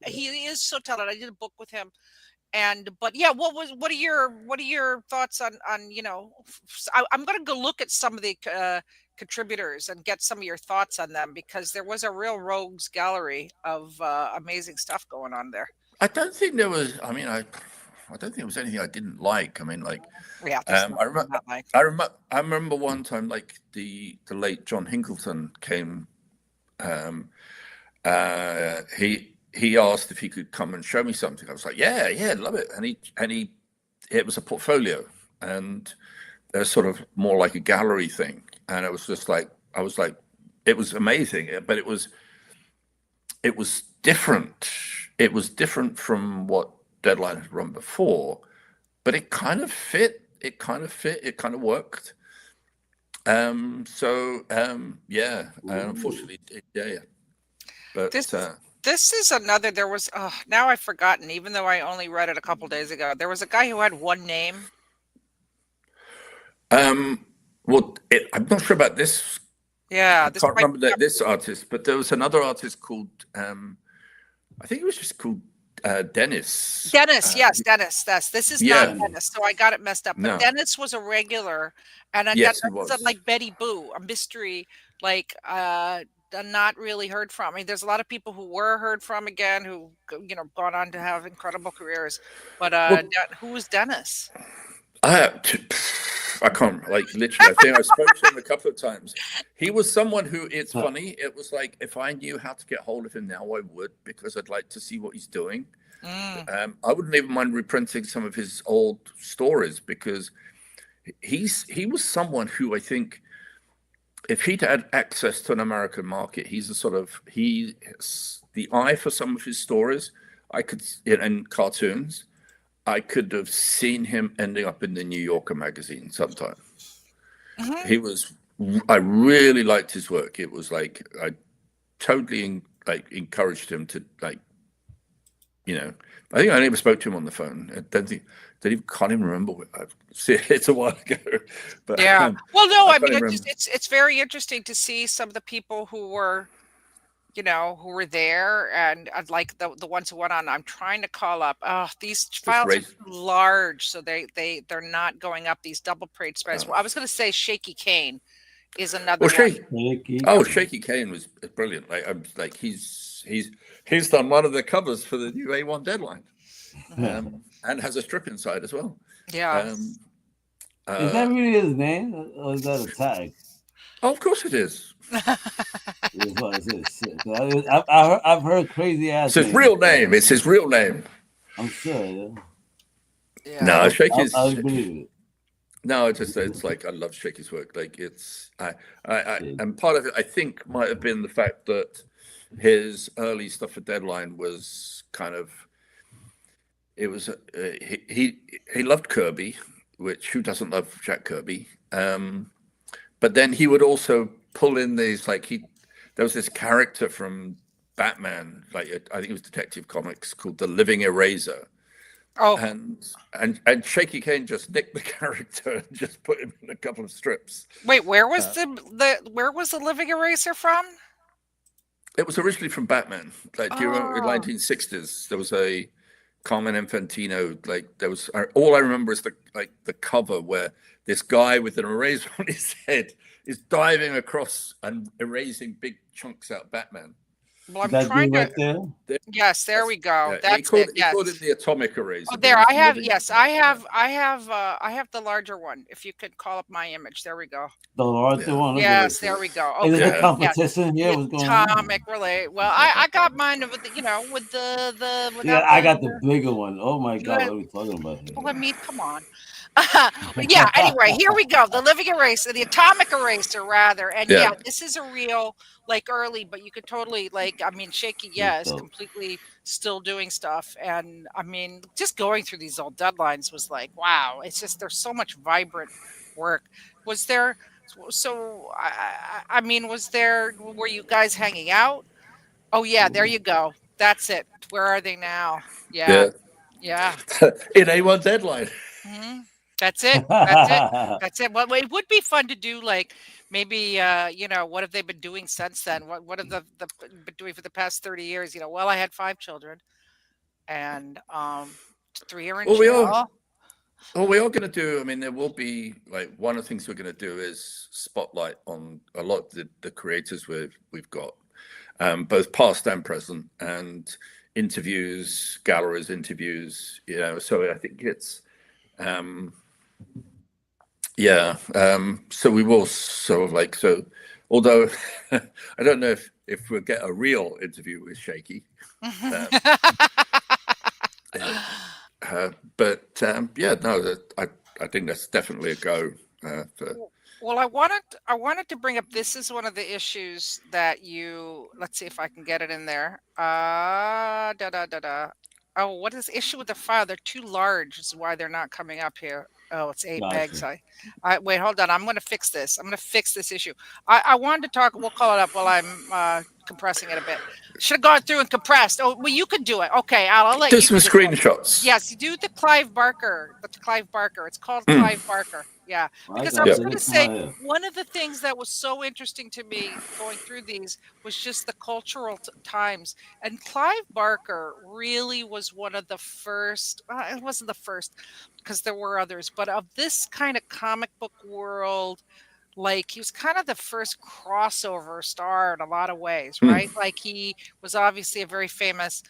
he is so talented. I did a book with him. But what are your thoughts on I'm going to go look at some of the contributors and get some of your thoughts on them, because there was a real rogues gallery of amazing stuff going on there. I don't think there was. I mean, I don't think there was anything I didn't like. I mean, like, I remember one time, like the late John Hinkleton came. He asked if he could come and show me something. I was like, yeah, love it. And it was a portfolio, and there's sort of more like a gallery thing. And it was just like, it was amazing, but it was different. It was different from what Deadline had run before, but it kind of fit. It kind of worked. Unfortunately, yeah. But this is another. There was now I've forgotten. Even though I only read it a couple days ago, there was a guy who had one name. I'm not sure about this. Yeah, I can't remember this artist, but there was another artist called. I think it was just called Dennis. Dennis, yes, Dennis. This is not Dennis, so I got it messed up. But no. Dennis was a regular, and yes, he was. Like Betty Boo, a mystery, like not really heard from. I mean, there's a lot of people who were heard from again, who gone on to have incredible careers. But who was Dennis? I can't, like, literally, I think I spoke to him a couple of times. He was someone who, it's funny, it was like, if I knew how to get hold of him now, I would, because I'd like to see what he's doing. I wouldn't even mind reprinting some of his old stories, because he was someone who I think, if he'd had access to an American market, he's the eye for some of his stories. And cartoons. I could have seen him ending up in the New Yorker magazine sometime. I really liked his work. It was like, I totally encouraged him to I think I never spoke to him on the phone. I don't think, can't even remember. It's a while ago. But, yeah. Well, no, I mean, it's very interesting to see some of the people who were, who were there, and I'd like the ones who went on. I'm trying to call up. These files are large, so they're not going up. These double page spreads. Well, I was going to say Shaky Kane is another one. Shaky Kane was brilliant. He's done one of the covers for the new A1 Deadline, and has a strip inside as well. Yeah. Is that really his name, or is that a tag? Oh, of course it is. I've heard crazy ass. It's his real name. It's his real name. I'm sure. Yeah. No, Shaky's. I believe it. No, it's like I love Shaky's work. Like and part of it I think might have been the fact that his early stuff for Deadline was kind of. It was he loved Kirby, which who doesn't love Jack Kirby? But then he would also pull in these, there was this character from Batman, I think it was Detective Comics, called the Living Eraser. Oh, and Shaky Kane just nicked the character and just put him in a couple of strips. Wait, where was where was the Living Eraser from? It was originally from Batman. Like, do you remember in Oh, 1960s there was a Carmen Infantino, like there was all I remember is the cover where this guy with an eraser on his head is diving across and erasing big chunks out of Batman. well, I'm That trying dude to. right there. Yes, there we go. Yeah, That's it. he called it Yes. the atomic Oh, eraser, but there it was I the have. living Yes, atomic. I have the larger one. If you could call up my image, there we go. The larger Yeah, one. Let me Yes, see. there we go. Is it Okay. the yeah, Yes. competition here? The What's going on? atomic relay. Well, I got mine with the, with the Yeah, without I got the the bigger one. Oh my you God, got. what are we talking about here? Well, I mean, come on. But yeah, anyway, here we go. The living eraser, the atomic eraser, rather. And yeah, yeah. this is a real, like, early, but you could totally, like, I mean, Shaky, That's yes, dope. completely still doing stuff. And I mean, just going through these old deadlines was like, wow, it's just, there's so much vibrant work. Was there, so, I mean, were you guys hanging out? Oh, yeah, there you go. That's it. Where are they now? Yeah, Yeah. yeah. In A1 deadline. Mhm. That's it. That's it. That's it. Well, it would be fun to do, like, maybe, what have they been doing since then? What have the been doing for the past 30 years? Well, I had 5 children and 3 are in Well, we are. jail. Well, we are going to do. I mean, there will be like one of the things we're going to do is spotlight on a lot of the creators we've got, both past and present, and interviews, galleries, interviews. So I think it's, yeah. So we will sort of like so. Although I don't know if we'll get a real interview with Shaky. Um, yeah. Yeah, no, I think that's definitely a go. Well, I wanted to bring up, this is one of the issues that let's see if I can get it in there. Da da da da. Oh, what is the issue with the file? They're too large, is why they're not coming up here. Oh, it's 8 megs. Gotcha. I wait, hold on. I'm going to fix this. I'm going to fix this issue. I wanted to talk. We'll call it up while I'm compressing it a bit. Should have gone through and compressed. Oh, well, you can do it. Okay, I'll let Do you some do this one. screenshots. Yes, you do the Clive Barker. The Clive Barker. It's called Mm, Clive Barker. Yeah, I because I got was yeah. going to this say, one here. one of the things that was so interesting to me going through these was just the cultural times. And Clive Barker really was one of the first, it wasn't the first because there were others, but of this kind of comic book world, like he was kind of the first crossover star in a lot of ways, Mm, right? Like he was obviously a very famous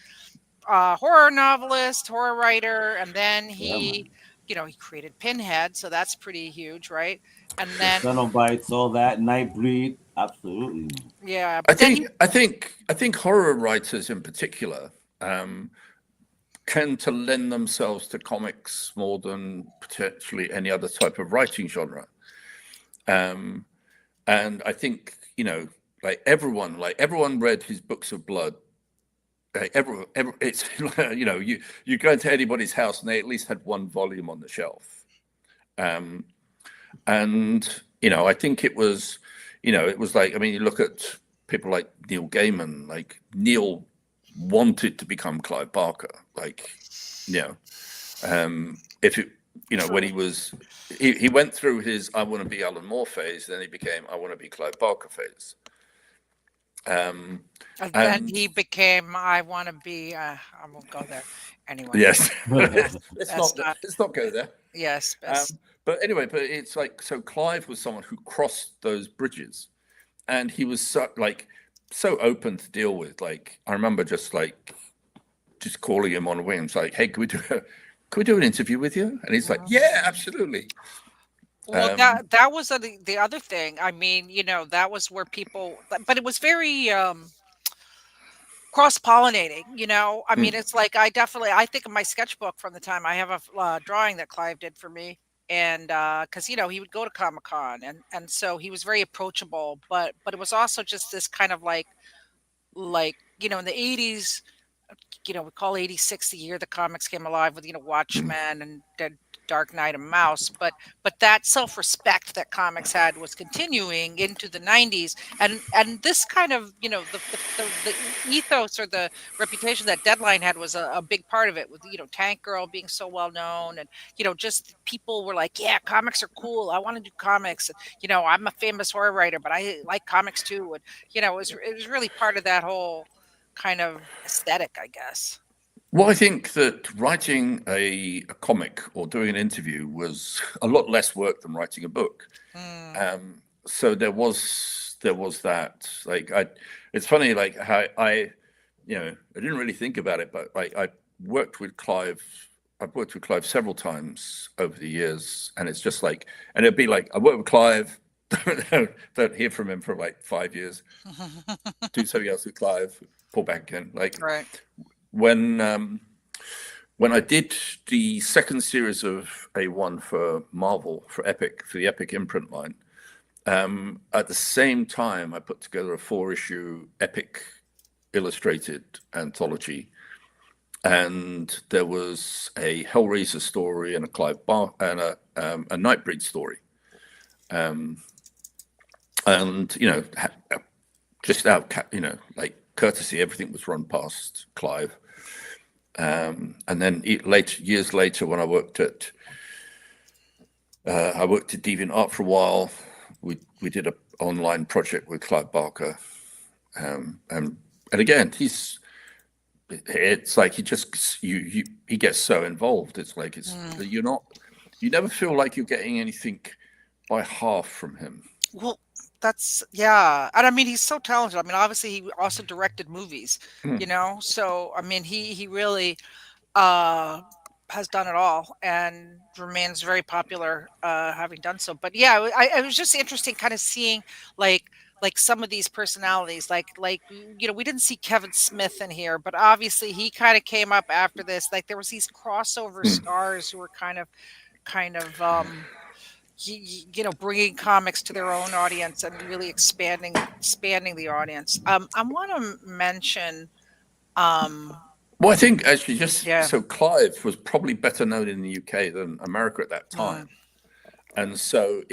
horror novelist, horror writer, and then Yeah, he, man. he created Pinhead, so that's pretty huge, right? And The then, Cenobites, all that, Nightbreed. Absolutely, man. yeah, I but then think he, I think I think horror writers in particular um, tend to lend themselves to comics more than potentially any other type of writing genre. Um, and I think like everyone read his books of blood. It's you go into anybody's house and they at least had one volume on the shelf. Um, and I think it was like, I mean, you look at people like Neil Gaiman. Like Neil wanted to become Clive Barker. Like, if it, when true. he went through his I want to be Alan Moore phase, then he became I want to be Clive Barker phase. Um, And then and he became, I want to be, I won't go there. Anyway, yes, yeah, let's that's not not, let's not go there. yes, Um, best. but anyway, but it's like, so Clive was someone who crossed those bridges, and he was so open to deal with. Like, I remember just calling him on a whim. It's like, hey, can we do an interview with you? And he's like, Mhm. yeah, absolutely. Well, Um, that was the other thing. I mean, that was where people, but it was very cross-pollinating. I mean, mm, it's like, I think of my sketchbook from the time. I have a drawing that Clive did for me, and because he would go to Comic-Con, and so he was very approachable, but it was also just this kind of like in the 80s, we call 86 the year the comics came alive with mm, Watchmen and Dark Knight and Mouse, but that self-respect that comics had was continuing into the 90s, and this kind of, you know, the ethos or the reputation that Deadline had was a big part of it, with, you know, Tank Girl being so well known, and, you know, just people were like, yeah, comics are cool, I want to do comics, and, you know, I'm a famous horror writer, but I like comics too, and, you know, it was really part of that whole kind of aesthetic, I guess. Well, I think that writing a comic or doing an interview was a lot less work than writing a book. So there was that, like, it's funny, like, how I didn't really think about it, but like, I've worked with Clive several times over the years, and it's just like, and it'd be like, I work with Clive, don't hear from him for like 5 years, do something else with Clive, pull back again, like, Right. When I did the second series of A1 for Marvel, for the Epic imprint line, at the same time I put together a 4-issue Epic illustrated anthology, and there was a Hellraiser story and a Clive Barker and a Nightbreed story, and, you know, just out, you know, like, courtesy, everything was run past Clive. And then years later, when I worked at Deviant Art for a while, we did an online project with Clive Barker, and again, it's like he gets so involved. It's like you never feel like you're getting anything by half from him. Well, that's, yeah. And I mean, he's so talented. I mean, obviously he also directed movies, you know, so I mean, he really has done it all and remains very popular, having done so. But yeah, it was just interesting kind of seeing like some of these personalities, like, you know, we didn't see Kevin Smith in here, but obviously he kind of came up after this. Like, there was these crossover stars who were kind of you know, bringing comics to their own audience and really expanding the audience. I want to mention. Well, I think actually, Yeah. so Clive was probably better known in the UK than America at that time, and so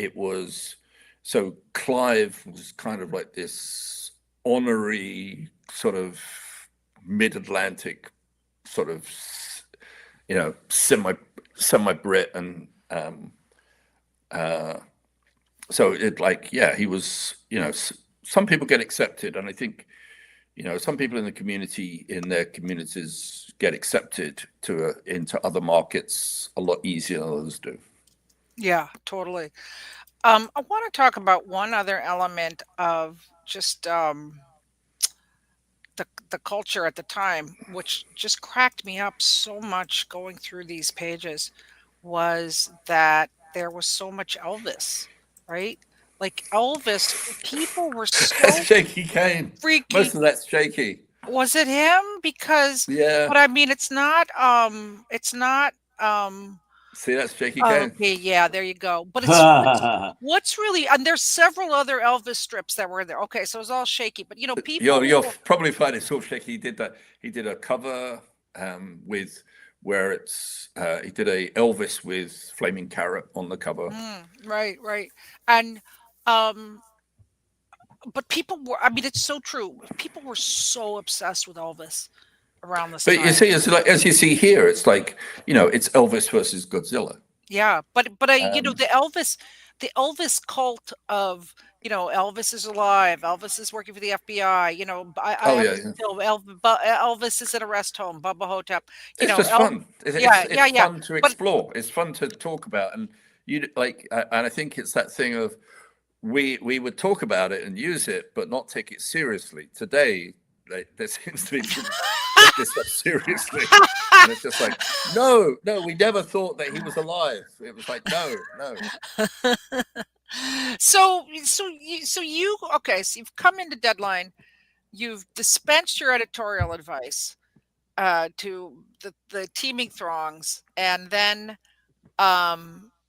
Clive was kind of like this honorary sort of mid-Atlantic sort of, you know, semi-Brit, and so it, like, yeah, he was, you know, some people get accepted, and I think, you know, some people in the community, in their communities, get accepted into other markets a lot easier than others do. Yeah, totally. I want to talk about one other element of just the culture at the time, which just cracked me up so much going through these pages, was that there was so much Elvis, right? Like, Elvis, people were so That's Shaky Kane. Most freaking. of that's Shaky. Was it him? Because, Yeah. but I mean, it's not. See, that's Shaky Kane. Okay, yeah, there you go. But what's really, and there's several other Elvis strips that were there. Okay, so it's all Shaky, but, you know, people. You'll probably find it sort of Shaky. He did a cover with where it's he did a Elvis with Flaming Carrot on the cover. Right, and but people were. I mean, it's so true. People were so obsessed with Elvis around this time. But you see, it's like, as you see here, it's like, you know, it's Elvis versus Godzilla. Yeah, but you know, the Elvis cult of, you know, Elvis is alive, Elvis is working for the FBI, you know, Elvis is at a rest home, Bubba Hotep. It's just fun. It's fun to explore. It's fun to talk about, and you like, and I think it's that thing of we would talk about it and use it, but not take it seriously. Today, there seems to be take this stuff seriously, and it's just like, no, we never thought that he was alive. It was like, no. So you've come into Deadline, you've dispensed your editorial advice to the teeming throngs, and then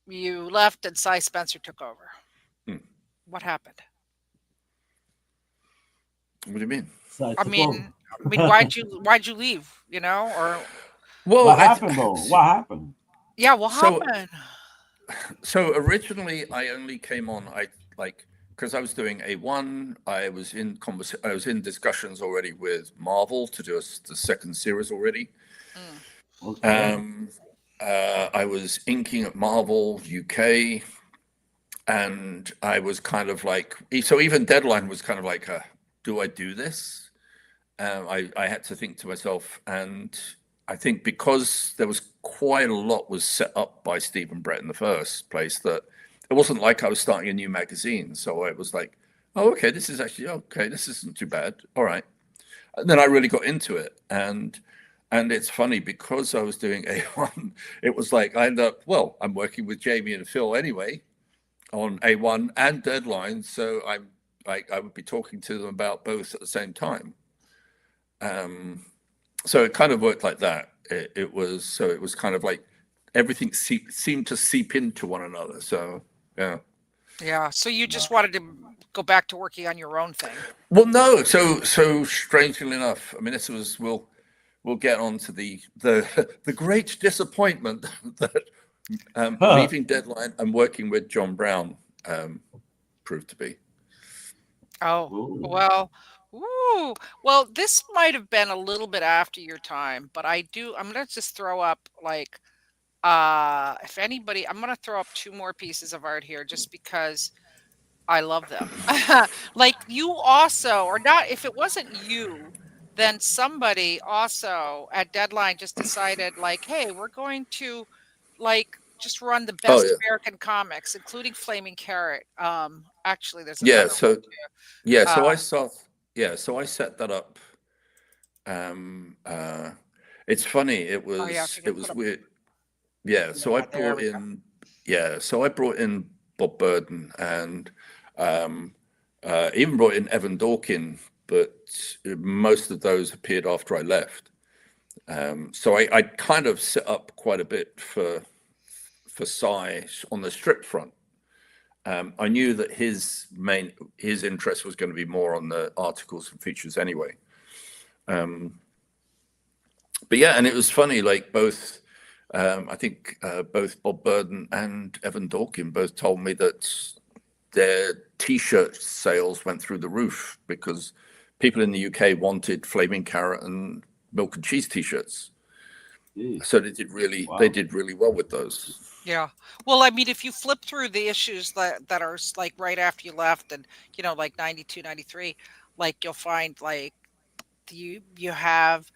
you left and Cy Spencer took over. What happened? What do you mean? I mean, why'd you leave? You know, or what happened though? What happened? Yeah, what So happened? so originally I only came on because I was doing A1. I was in discussions already with Marvel to do the second series already. Mm. Okay. I was inking at Marvel UK, and I was kind of like, so even Deadline was kind of like, do I do this? I had to think to myself, and I think because there was quite a lot was set up by Stephen Brett in the first place, that it wasn't like I was starting a new magazine. So I was like, oh, okay, this is actually okay. This isn't too bad. All right. And then I really got into it, and it's funny because I was doing A1. It was like I ended up, well, I'm working with Jamie and Phil anyway on A1 and Deadline, so I'm like I would be talking to them about both at the same time. So it kind of worked like that. It was kind of like everything seemed to seep into one another. So yeah. Yeah. So you just wanted to go back to working on your own thing. Well, no. So strangely enough, I mean, this was we'll get on to the great disappointment that leaving Deadline and working with John Brown proved to be. Oh, Ooh. well, ooh, well, this might have been a little bit after your time, but I'm gonna just throw up like if anybody, I'm gonna throw up two more pieces of art here just because I love them. Like you also, or not, if it wasn't you, then somebody also at Deadline just decided, like, hey, we're going to like just run the Oh best yeah, American comics, including Flaming Carrot. Actually, there's yeah. another one So too. yeah, Uh, so I set that up. Um, uh, it's funny. oh yeah, if you It can put was up, weird. Yeah. yeah, there we go. So I brought in Bob Burden and um, even brought in Evan Dorkin, but most of those appeared after I left. So I kind of set up quite a bit for Cy on the strip front. I knew that his interest was going to be more on the articles and features anyway. But yeah, and it was funny, like both, I think both Bob Burden and Evan Dorkin both told me that their T-shirt sales went through the roof because people in the UK wanted Flaming Carrot and Milk and Cheese T-shirts. Jeez. So Wow. they did really well with those. Yeah. Well, I mean, if you flip through the issues that are like right after you left and, like 92, 93, like you'll find like you have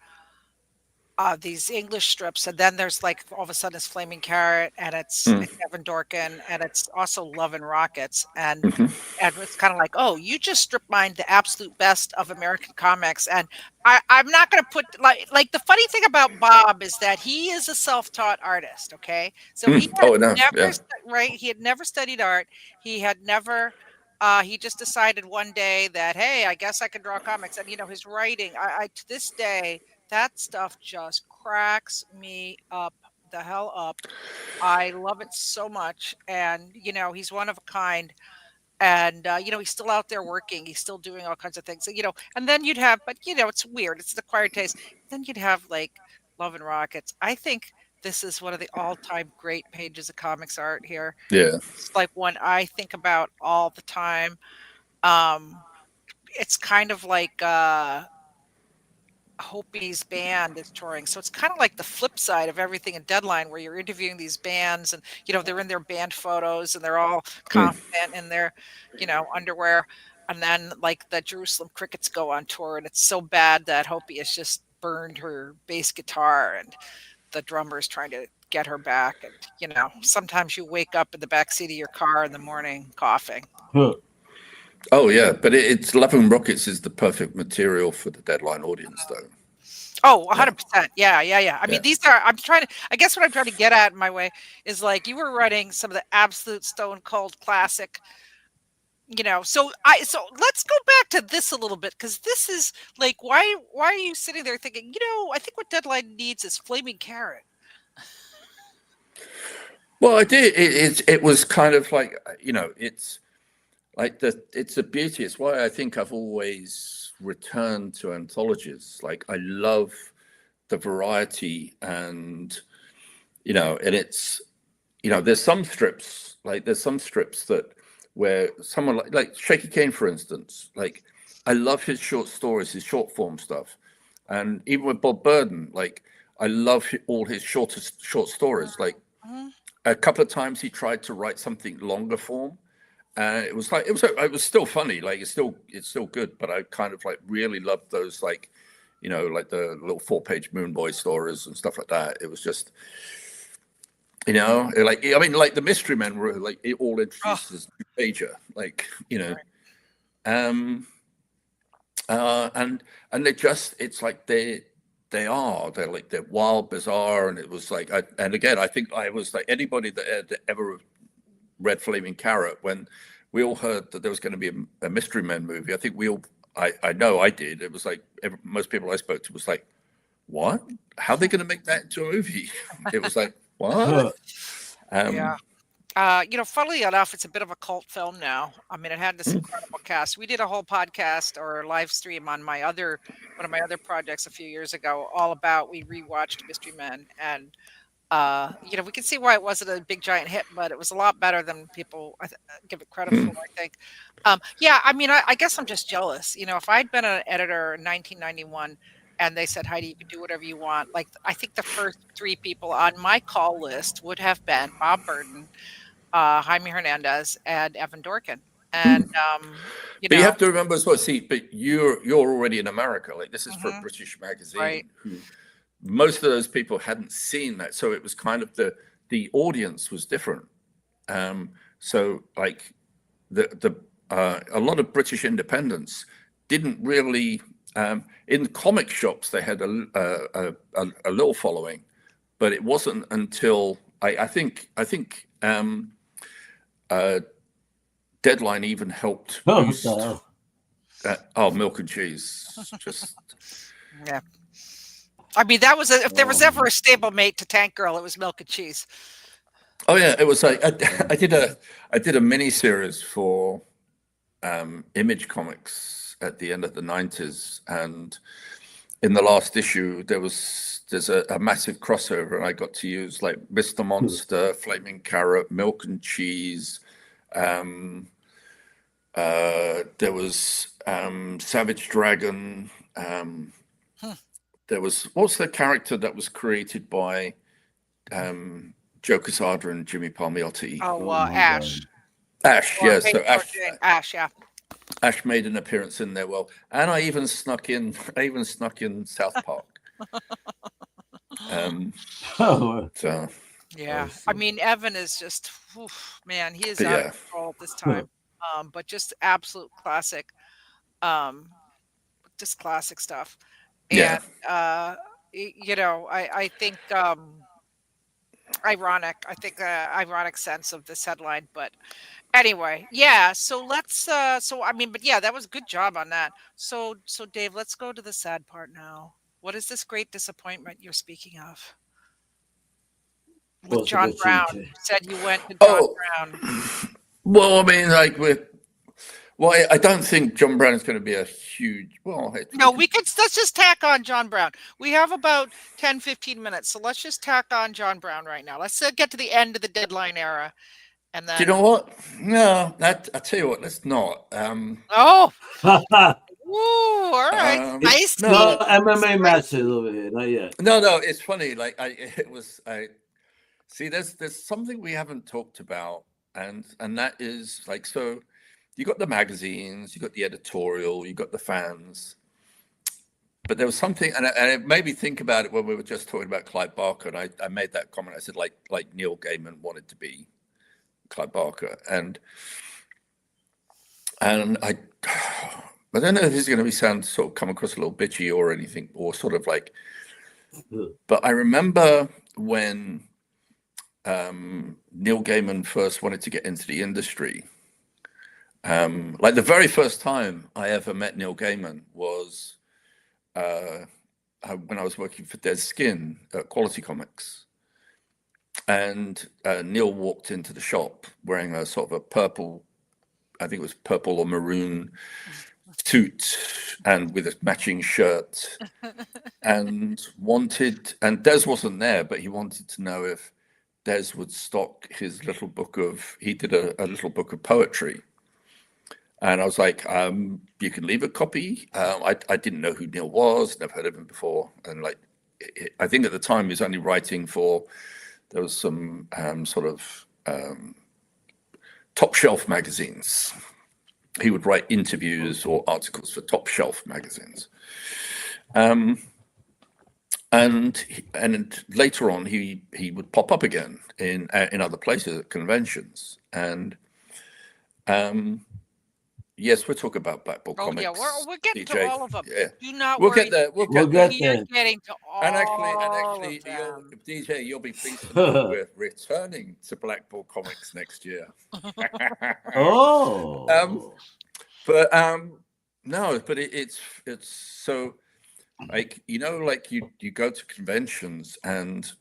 these English strips, and then there's like all of a sudden it's Flaming Carrot, and Mm. it's Evan Dorkin, and it's also Love and Rockets, and Hmm. it's kind of like, oh, you just strip mined the absolute best of American comics, and I'm not going to put like the funny thing about Bob is that he is a self-taught artist. Okay, so he Mm. had Oh no, never yeah. right, he had never studied art. He had never. He just decided one day that, hey, I guess I can draw comics, and his writing. I to this day, that stuff just cracks me up the hell up. I love it so much. And, he's one of a kind. And, he's still out there working. He's still doing all kinds of things. And then you'd have, but, it's weird. It's the acquired taste. Then you'd have like Love and Rockets. I think this is one of the all time great pages of comics art here. Yeah. It's like one I think about all the time. Um, it's kind of like, Hopi's band is touring. So it's kind of like the flip side of everything in Deadline, where you're interviewing these bands and, they're in their band photos and they're all Mm. confident in their, underwear. And then like the Jerusalem Crickets go on tour, and it's so bad that Hopi has just burned her bass guitar, and the drummer is trying to get her back. And, sometimes you wake up in the backseat of your car in the morning coughing. Huh. Oh yeah, but it's Love and Rockets is the perfect material for the Deadline audience, though. Oh, Yeah. 100%. Yeah, yeah, yeah. I mean, I guess what I'm trying to get at in my way is like you were running some of the absolute stone cold classic, so let's go back to this a little bit, because this is like, why are you sitting there thinking, I think what Deadline needs is Flaming Carrot. Well, I did. It was kind of like it's like it's a beauty. It's why I think I've always returned to anthologies. Like I love the variety and and it's, there's some strips that where someone like Shaky Kane, for instance, like I love his short stories, his short form stuff. And even with Bob Burden, like I love all his short stories. Like a couple of times he tried to write something longer form. It was still funny. Like it's still good, but I kind of like really loved those, like, like the little 4-page Moon Boy stories and stuff like that. It was just, like the Mystery Men were like it all introduced as pager, like, and they just, it's like they're wild, bizarre, and it was like, and again, I think I was like anybody that had ever read Flaming Carrot, when we all heard that there was going to be a Mystery Men movie. I think I know I did. It was like most people I spoke to was like, what? How are they going to make that into a movie? It was like, what? Yeah. Funnily enough, it's a bit of a cult film now. I mean, it had this incredible cast. We did a whole podcast or live stream on one of my other projects a few years ago, all about, we rewatched Mystery Men, and we can see why it wasn't a big giant hit, but it was a lot better than people give it credit for, I think. I guess I'm just jealous. If I'd been an editor in 1991 and they said, Heidi, you can do whatever you want, like, I think the first 3 people on my call list would have been Bob Burden, Jaime Hernandez, and Evan Dorkin. And but you have to remember as well. See, but you're already in America. Like, this is for a British magazine, right? Who most of those people hadn't seen that, so it was kind of the audience was different. So like a lot of British independents didn't really. In comic shops, they had a little following, but it wasn't until I think Deadline even helped boost. Milk and cheese, just yeah. I mean, that was if there was ever a stablemate to Tank Girl, it was Milk and Cheese. Oh yeah, it was like I did a mini series for Image Comics at the end of the 90s, and in the last issue there's a massive crossover, and I got to use like Mr. Monster, Flaming Carrot, Milk and Cheese. There was Savage Dragon. There was, what's the character that was created by Joe Quesada and Jimmy Palmiotti? Ash. Ash, yeah. So Ash, yeah. Ash made an appearance in there. Well, and I even snuck in South Park. So yeah, I mean, Evan is just, man, he is out of control at this time. But just absolute classic, just classic stuff. And I think ironic. I think ironic sense of this headline, but anyway, yeah. So let's. But yeah, that was a good job on that. So Dave, let's go to the sad part now. What is this great disappointment you're speaking of? With John Brown, you said you went to John Brown. Well, I mean, I don't think John Brown is going to be a huge. No, let's just tack on John Brown. We have about 10, 15 minutes, so let's just tack on John Brown right now. Let's get to the end of the Deadline era, and then. Do you know what? No, I tell you what. Let's not. Ooh, all right. Nice. No MMA matches over here, not yet. No, it's funny. Like see, there's something we haven't talked about, and that is like, so you got the magazines, you got the editorial, you got the fans, but there was something, and it made me think about it when we were just talking about Clive Barker, and I made that comment. I said like Neil Gaiman wanted to be Clive Barker, and I don't know if this is going to come across a little bitchy or anything, or sort of like, but I remember when Neil Gaiman first wanted to get into the industry. Like the very first time I ever met Neil Gaiman was when I was working for Des Skin at Quality Comics, and Neil walked into the shop wearing a sort of a purple, I think it was purple or maroon suit, and with a matching shirt, and Des wasn't there, but he wanted to know if Des would stock his little book of, he did a little book of poetry. And I was like, you can leave a copy. I didn't know who Neil was, never heard of him before. And like, I think at the time he was only writing for, there was some sort of top shelf magazines. He would write interviews or articles for top shelf magazines. And later on, he would pop up again in other places at conventions. And yes, we're talking about Black Ball Comics. Yeah, we're getting DJ. to all of them. Yeah. Do not We'll worry. get there. We'll We'll get get there. We're there. getting to all And actually, of them. DJ, you'll be pleased to know we're returning to Black Ball Comics next year. Oh. But no, but it's so like, you know, like you go to conventions and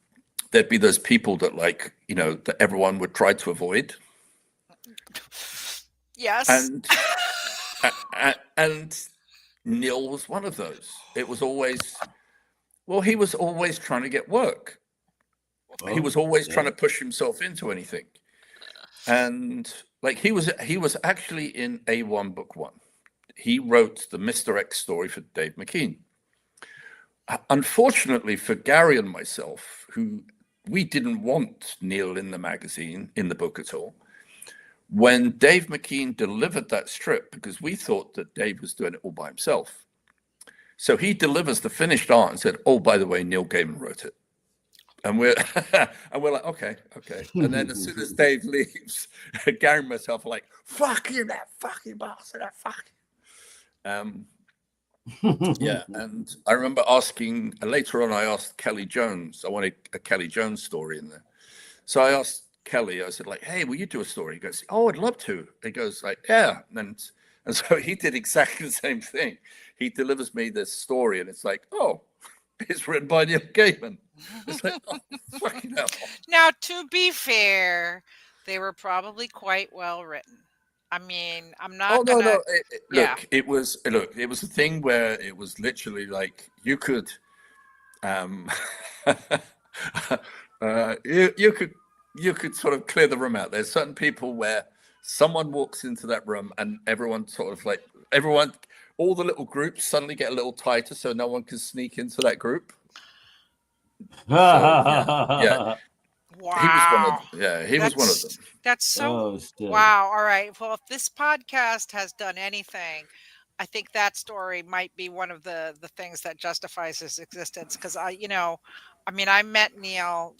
there'd be those people that, like, you know, that everyone would try to avoid. Yes. And Neil was one of those. It was always, well, he was always trying to get work. He was always trying to push himself into anything. And like he was actually in A1 Book 1. He wrote the Mr. X story for Dave McKean. Unfortunately for Gary and myself, who we didn't want Neil in the magazine, in the book at all, when Dave McKean delivered that strip, because we thought that Dave was doing it all by himself. So he delivers the finished art and said, oh, by the way, Neil Gaiman wrote it. And we're like, okay. And then as soon as Dave leaves, Gary and myself are like, fuck you, that fucking bastard, that fuck. Yeah, and I remember asking, later on I asked Kelly Jones, I wanted a Kelly Jones story in there. So I asked Kelly, I said like, hey, will you do a story? He goes, oh, I'd love to. He goes like, yeah. And so he did exactly the same thing. He delivers me this story and it's like, oh, it's written by Neil Gaiman. It's like, oh, fucking hell. Now, to be fair, they were probably quite well written. I mean, I'm not. Oh no, gonna, no. It was a thing where it was literally like you could, you could sort of clear the room out. There's certain people where someone walks into that room and everyone sort of like all the little groups suddenly get a little tighter, so no one can sneak into that group. So, yeah. Wow. He was one of them. That's so Oh, wow. All right. Well, if this podcast has done anything, I think that story might be one of the things that justifies his existence. Because I met Neil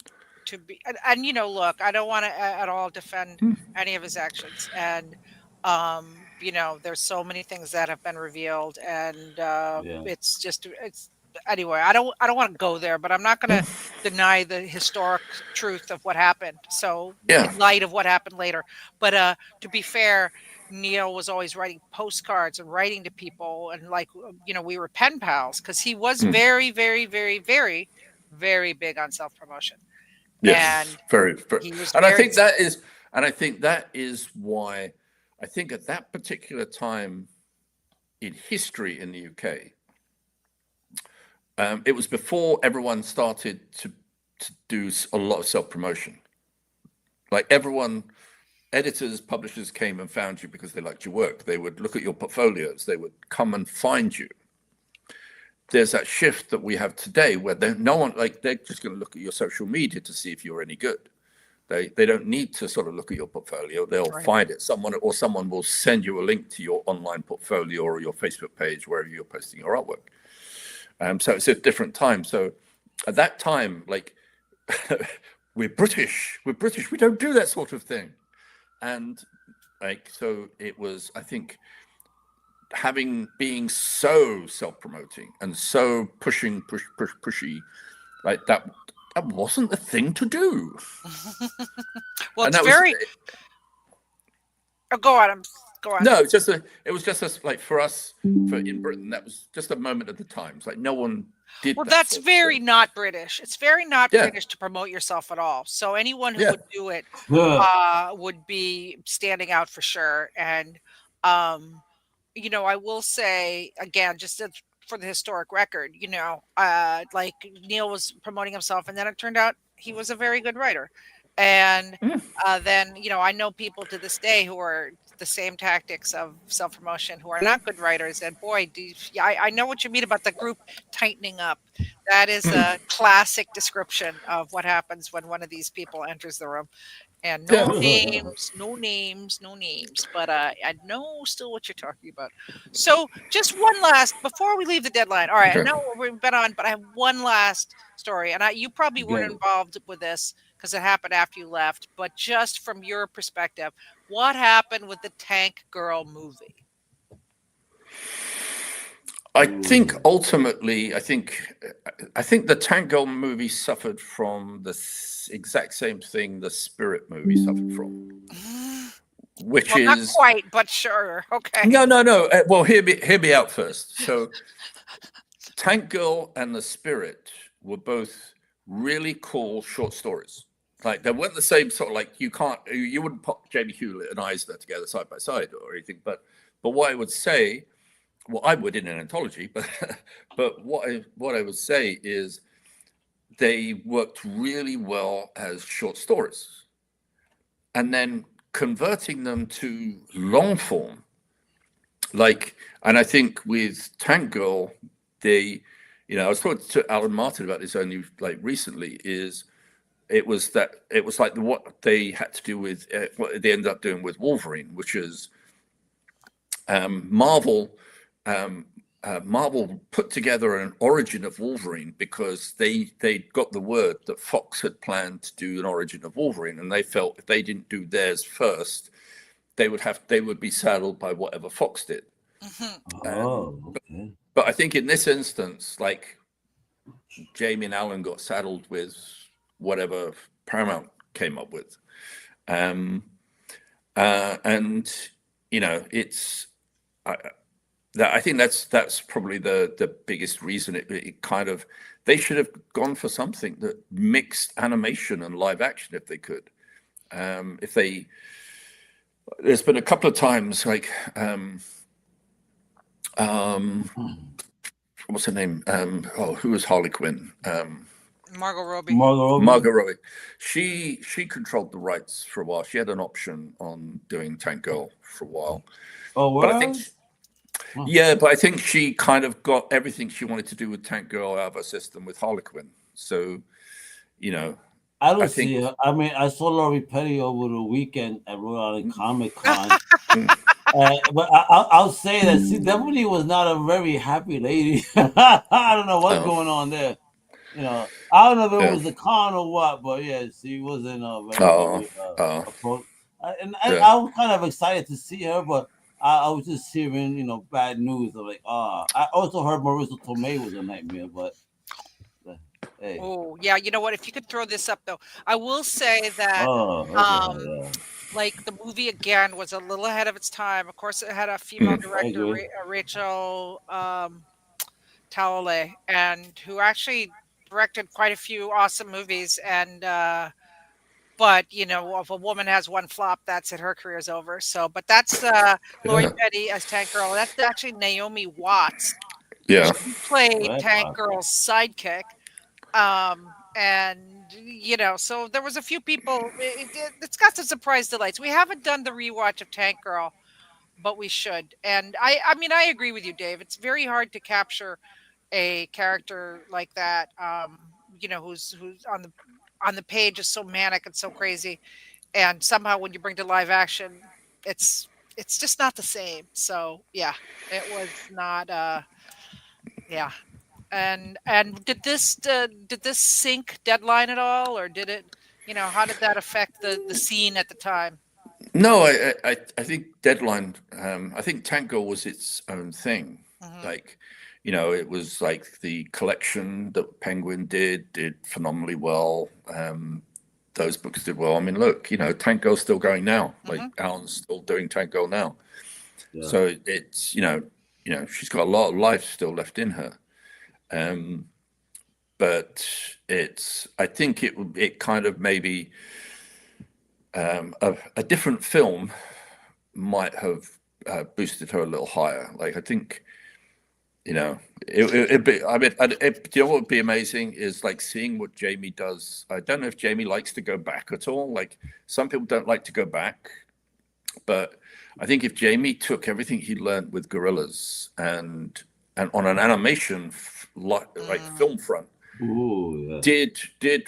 to be, and look, I don't want to at all defend any of his actions, and there's so many things that have been revealed, and it's anyway, I don't want to go there, but I'm not going to deny the historic truth of what happened. So in light of what happened later, but to be fair, Neil was always writing postcards and writing to people, and we were pen pals because he was very, very, very, very, very big on self-promotion. Yes, and very. I think that is why I think at that particular time in history in the UK, it was before everyone started to do a lot of self-promotion. Like editors, publishers came and found you because they liked your work. They would look at your portfolios. They would come and find you. There's that shift that we have today where they're just going to look at your social media to see if you're any good. They don't need to sort of look at your portfolio. They'll find it. Someone will send you a link to your online portfolio or your Facebook page, wherever you're posting your artwork. So it's a different time. So at that time, we're British. We don't do that sort of thing. And so it was, I think, being so self-promoting and so pushy, like that wasn't the thing to do. Well, it's very. Go on. No, it was just for us, in Britain, that was just a moment of the times. Like no one did. Well, that's very not British. It's very not British to promote yourself at all. So anyone who would do it would be standing out for sure. And I will say again, just for the historic record, Neil was promoting himself, and then it turned out he was a very good writer. And then, I know people to this day who are the same tactics of self-promotion who are not good writers. And boy, I know what you mean about the group tightening up. That is a classic description of what happens when one of these people enters the room. And no names, no names, no names. But I know still what you're talking about. So just one last, before we leave the deadline. All right, I know we've been on, but I have one last story. And you probably weren't involved with this because it happened after you left. But just from your perspective, what happened with the Tank Girl movie? I think ultimately, I think the Tank Girl movie suffered from the exact same thing the Spirit movie suffered from, which is not quite, but sure. Okay. No. Well, hear me out first. So, Tank Girl and the Spirit were both really cool short stories. Like they weren't the same sort of like you wouldn't put Jamie Hewlett and Eisner together side by side or anything. But what I would say. Well, I would in an anthology, but what I would say is they worked really well as short stories, and then converting them to long form, and I think with Tank Girl, I was talking to Alan Martin about this only recently. It was like what they had to do with what they ended up doing with Wolverine, which is Marvel. Marvel put together an origin of Wolverine because they got the word that Fox had planned to do an origin of Wolverine, and they felt if they didn't do theirs first, they would be saddled by whatever Fox did. But I think in this instance, like Jamie and Alan got saddled with whatever Paramount came up with, and it's. I think that's probably the biggest reason. It kind of they should have gone for something that mixed animation and live action if they could. There's been a couple of times what's her name? Who was Harley Quinn? Margot Robbie. Margot Robbie. She controlled the rights for a while. She had an option on doing Tank Girl for a while. Oh, but I think. But I think she kind of got everything she wanted to do with Tank Girl out of her system with Harlequin. So, I don't see her. I mean, I saw Laurie Petty over the weekend at Rhode Island Comic Con. But I'll say that she definitely was not a very happy lady. I don't know what's going on there. I don't know if it was the con or what, but yeah, she wasn't very approach. And I was kind of excited to see her, but I was just hearing, bad news. I'm like, I also heard Marissa Tomei was a nightmare, but hey. Oh, yeah. You know what? If you could throw this up, though, I will say that, the movie again was a little ahead of its time. Of course, it had a female director, Rachel Talalay, and who actually directed quite a few awesome movies. And but if a woman has one flop, that's it. Her career's over. So, but that's Lori Petty as Tank Girl. That's actually Naomi Watts. Yeah, she played Tank Girl's sidekick. And so there was a few people. It's got some surprise delights. We haven't done the rewatch of Tank Girl, but we should. And I mean, I agree with you, Dave. It's very hard to capture a character like that. Who's on the page is so manic and so crazy, and somehow when you bring to live action, it's just not the same. So yeah, it was not. And did this sync Deadline at all, or did it? How did that affect the scene at the time? No, I think Deadline. I think Tank Girl was its own thing. It was like the collection that Penguin did phenomenally well. Those books did well. I mean, look, Tank Girl's still going now. Like Alan's still doing Tank Girl now. Yeah. So it's she's got a lot of life still left in her. But I think it kind of maybe a different film might have boosted her a little higher. Like I think you know, it'd be. I mean, you know what would be amazing is like seeing what Jamie does. I don't know if Jamie likes to go back at all. Like some people don't like to go back, but I think if Jamie took everything he learned with Gorillas and on an animation like film front, Ooh, yeah. did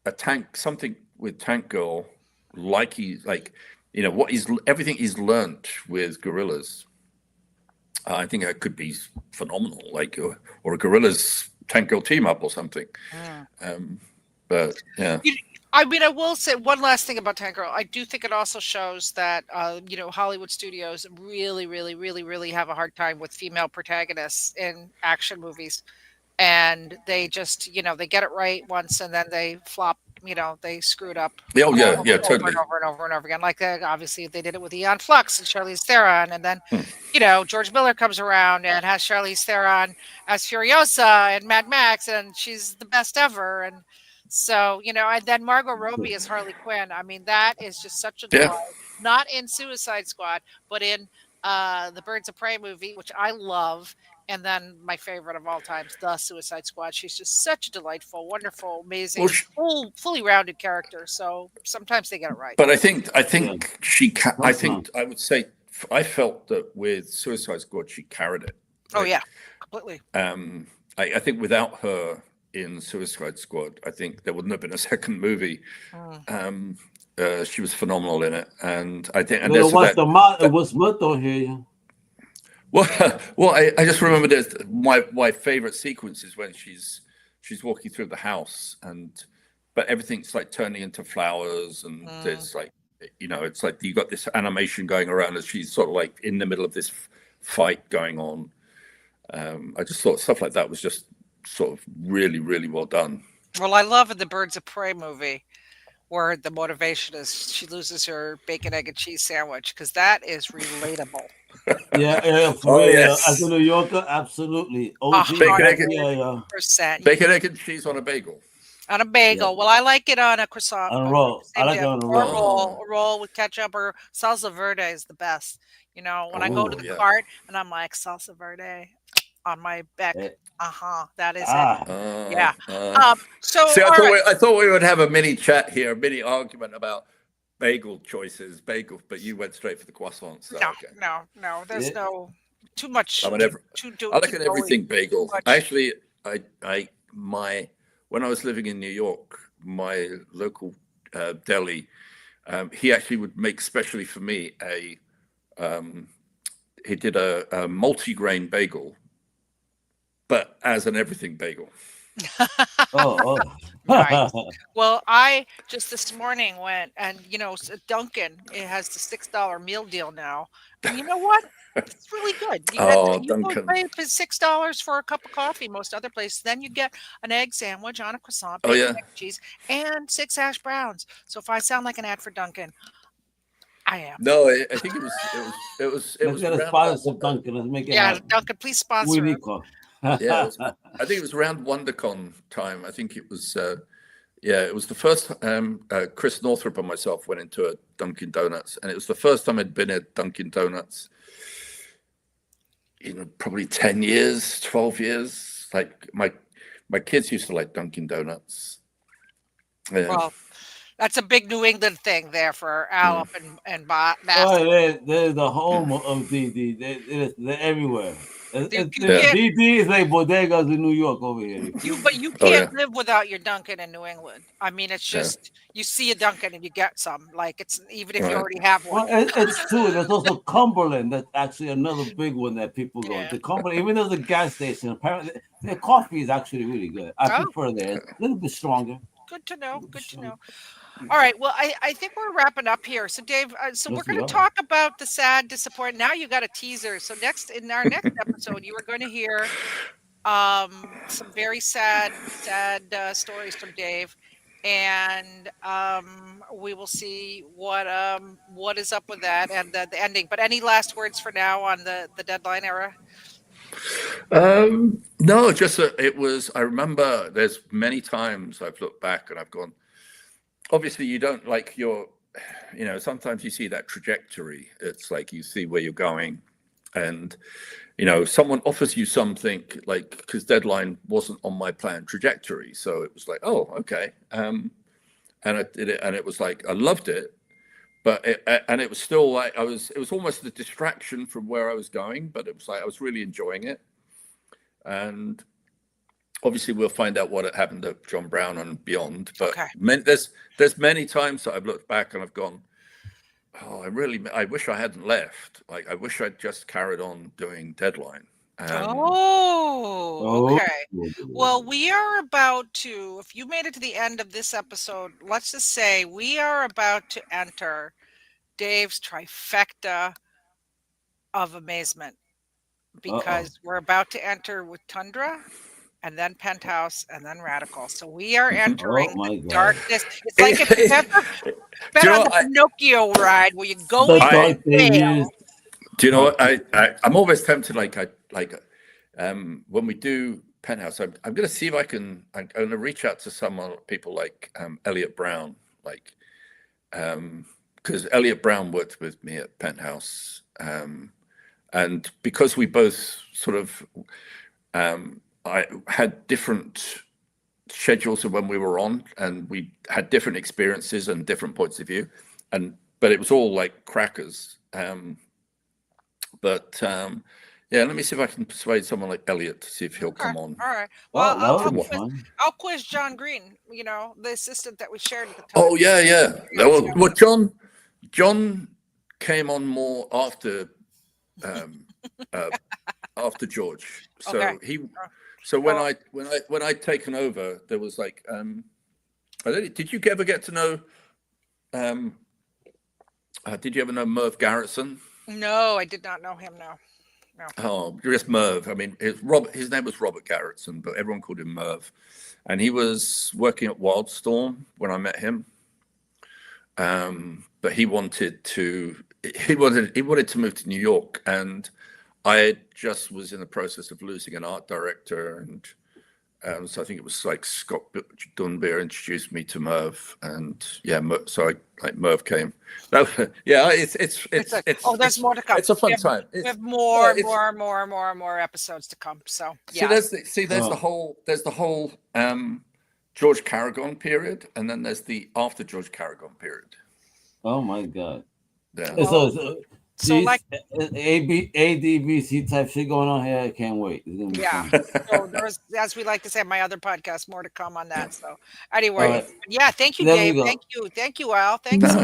a tank something with Tank Girl, like you know what everything he's learned with Gorillas. I think that could be phenomenal, like or a Gorillas Tank Girl team up or something. But yeah. I mean, I will say one last thing about Tank Girl. I do think it also shows that you know, Hollywood studios really, really, really, really have a hard time with female protagonists in action movies, and they just, you know, they get it right once and then they flop. You know, they screwed up. Oh yeah, over, yeah, over totally. and over and over and over again. Like obviously they did it with Aeon Flux and Charlize Theron, and then you know, George Miller comes around and has Charlize Theron as Furiosa and Mad Max, and she's the best ever. And so, you know, and then Margot Robbie as Harley Quinn. I mean, that is just such a delight. Not in Suicide Squad, but in the Birds of Prey movie, which I love. And then my favorite of all times, the Suicide Squad. She's just such a delightful, wonderful, amazing, fully rounded character. So sometimes they get it right. But I think she. I think I would say I felt that with Suicide Squad she carried it. Like, oh yeah, completely. I think without her in Suicide Squad, I think there wouldn't have been a second movie. She was phenomenal in it, and I think. And it was Murdo here. Well, I just remember this. My favorite sequence is when she's walking through the house, but everything's like turning into flowers, and there's like, you know, it's like you got this animation going around as she's sort of like in the middle of this fight going on. I just thought stuff like that was just sort of really, really well done. Well, I love in the Birds of Prey movie where the motivation is she loses her bacon, egg, and cheese sandwich, because that is relatable. Yeah, yes. As a New Yorker, absolutely. Bacon, egg, bacon, egg, and cheese on a bagel. On a bagel. Yeah. Well, I like it on a croissant. On a roll. I like it on a roll. A roll with ketchup or salsa verde is the best. You know, when I go to the cart and I'm like, salsa verde on my back. That is it. Yeah. So see, I thought we would have a mini chat here, a mini argument about bagel choices, but you went straight for the croissants. So, no. There's no too much. I look at everything bagel. Actually, when I was living in New York, my local deli, he actually would make specially for me he did a multi-grain bagel, but as an everything bagel. Right. Well, I just this morning went and, you know, Dunkin', it has the $6 meal deal now. And you know what? It's really good. You pay $6 for a cup of coffee most other places. Then you get an egg sandwich on a croissant, bacon, egg, cheese, and 6 hash browns. So if I sound like an ad for Dunkin', I am. No, I think it was. Let's get a sponsor, Dunkin'. Let's make it happen. Dunkin', please sponsor it. Yeah, I think it was around WonderCon time. I think it was. It was the first. Chris Northrup and myself went into a Dunkin' Donuts, and it was the first time I'd been at Dunkin' Donuts. You know, probably 10 years, 12 years. Like my kids used to like Dunkin' Donuts. Yeah. Well, that's a big New England thing there for Al up and Bath. They're the home of DD. They're everywhere. DD is like bodegas in New York over here. But you can't live without your Dunkin' in New England. I mean, it's just you see a Dunkin' and you get some. Like it's even if you already have one. Well, it's true. There's also Cumberland. That's actually another big one that people go to. Cumberland, even though it's a gas station, apparently their coffee is actually really good. I prefer theirs. A little bit stronger. Good to know. Good to know. All right. Well, I think we're wrapping up here. So, Dave, we're going to talk about the sad, disappointing. Now you got a teaser. So in our next episode, you are going to hear some very sad stories from Dave, and we will see what is up with that and the ending. But any last words for now on the Deadline era? No, just it was. I remember there's many times I've looked back and I've gone. Obviously, you don't like sometimes you see that trajectory. It's like you see where you're going. And, someone offers you something like, because Deadline wasn't on my planned trajectory, so it was like, oh, okay, and I did it, and it was like I loved it, but it was still like it was almost a distraction from where I was going, but it was like I was really enjoying it, and obviously we'll find out what had happened to John Brown and beyond. But there's many times that I've looked back and I've gone, oh, I wish I hadn't left. Like, I wish I'd just carried on doing Deadline. Okay. Well, we are about to, if you made it to the end of this episode, let's just say we are about to enter Dave's trifecta of amazement, because we're about to enter with Tundra, and then Penthouse, and then Radical. So we are entering the darkness. It's like if you've ever been on the Pinocchio ride where you go in and fail. Do you know what? I'm always tempted, when we do Penthouse, I'm going to see if I'm going to reach out to some people like Elliott Brown, because Elliott Brown worked with me at Penthouse. And because we both sort of, I had different schedules of when we were on, and we had different experiences and different points of view, but it was all like crackers. Yeah, let me see if I can persuade someone like Elliott to see if he'll come on. All right. Well, I'll quiz John Green, the assistant that we shared at the time. Oh yeah. Well, John came on more after after George. So when I'd taken over, there was like did you ever get to know did you ever know Merv Garretson? No, I did not know him. No. Oh, just Merv. I mean, his name was Robert Garretson, but everyone called him Merv. And he was working at Wildstorm when I met him. But he wanted to move to New York, and I just was in the process of losing an art director, and so I think it was like Scott Dunbeer introduced me to Merv, and Merv came. There's more to come. It's a fun time. We have more episodes to come. So yeah. There's the whole George Carragon period, and then there's the after George Carragon period. Oh my God. Yeah. So like ADBC type shit going on here. I can't wait. So there's, as we like to say, my other podcast, more to come on that. So anyway, thank you, Dave. Thank you, Al. Thanks.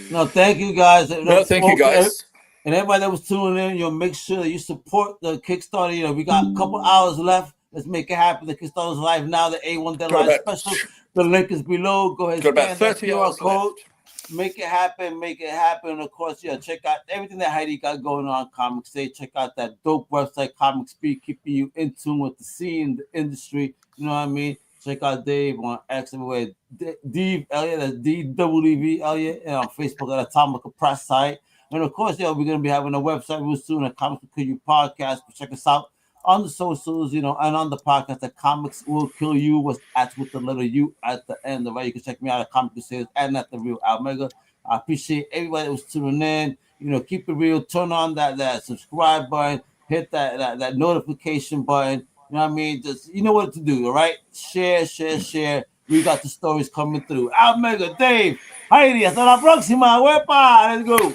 No, thank you guys. Thank you guys. And everybody that was tuning in, make sure that you support the Kickstarter. We got a couple hours left. Let's make it happen. The Kickstarter's live now. The A1 Deadline special. The link is below. Go ahead. Got about 30 hours left. Make it happen. Of course, check out everything that Heidi got going on Comic Say. Check out that dope website, Comic Speed, keeping you in tune with the scene, the industry. You know what I mean? Check out Dave on X everywhere. Dave Elliott, that's DWV Elliott, and on Facebook at Atomic Press site. And of course, we're going to be having a website real soon at Comics Will Kill You podcast. Check us out on the socials, and on the podcast at Comics Will Kill You with the letter U at the end. Right, you can check me out at Comic Crusaders and at the Real Omega. I appreciate everybody that was tuning in. Keep it real. Turn on that subscribe button. Hit that notification button. You know what I mean? Just you know what to do. All right, share. We got the stories coming through. Omega, Dave, Heidi, hasta la próxima. Wepa, let's go.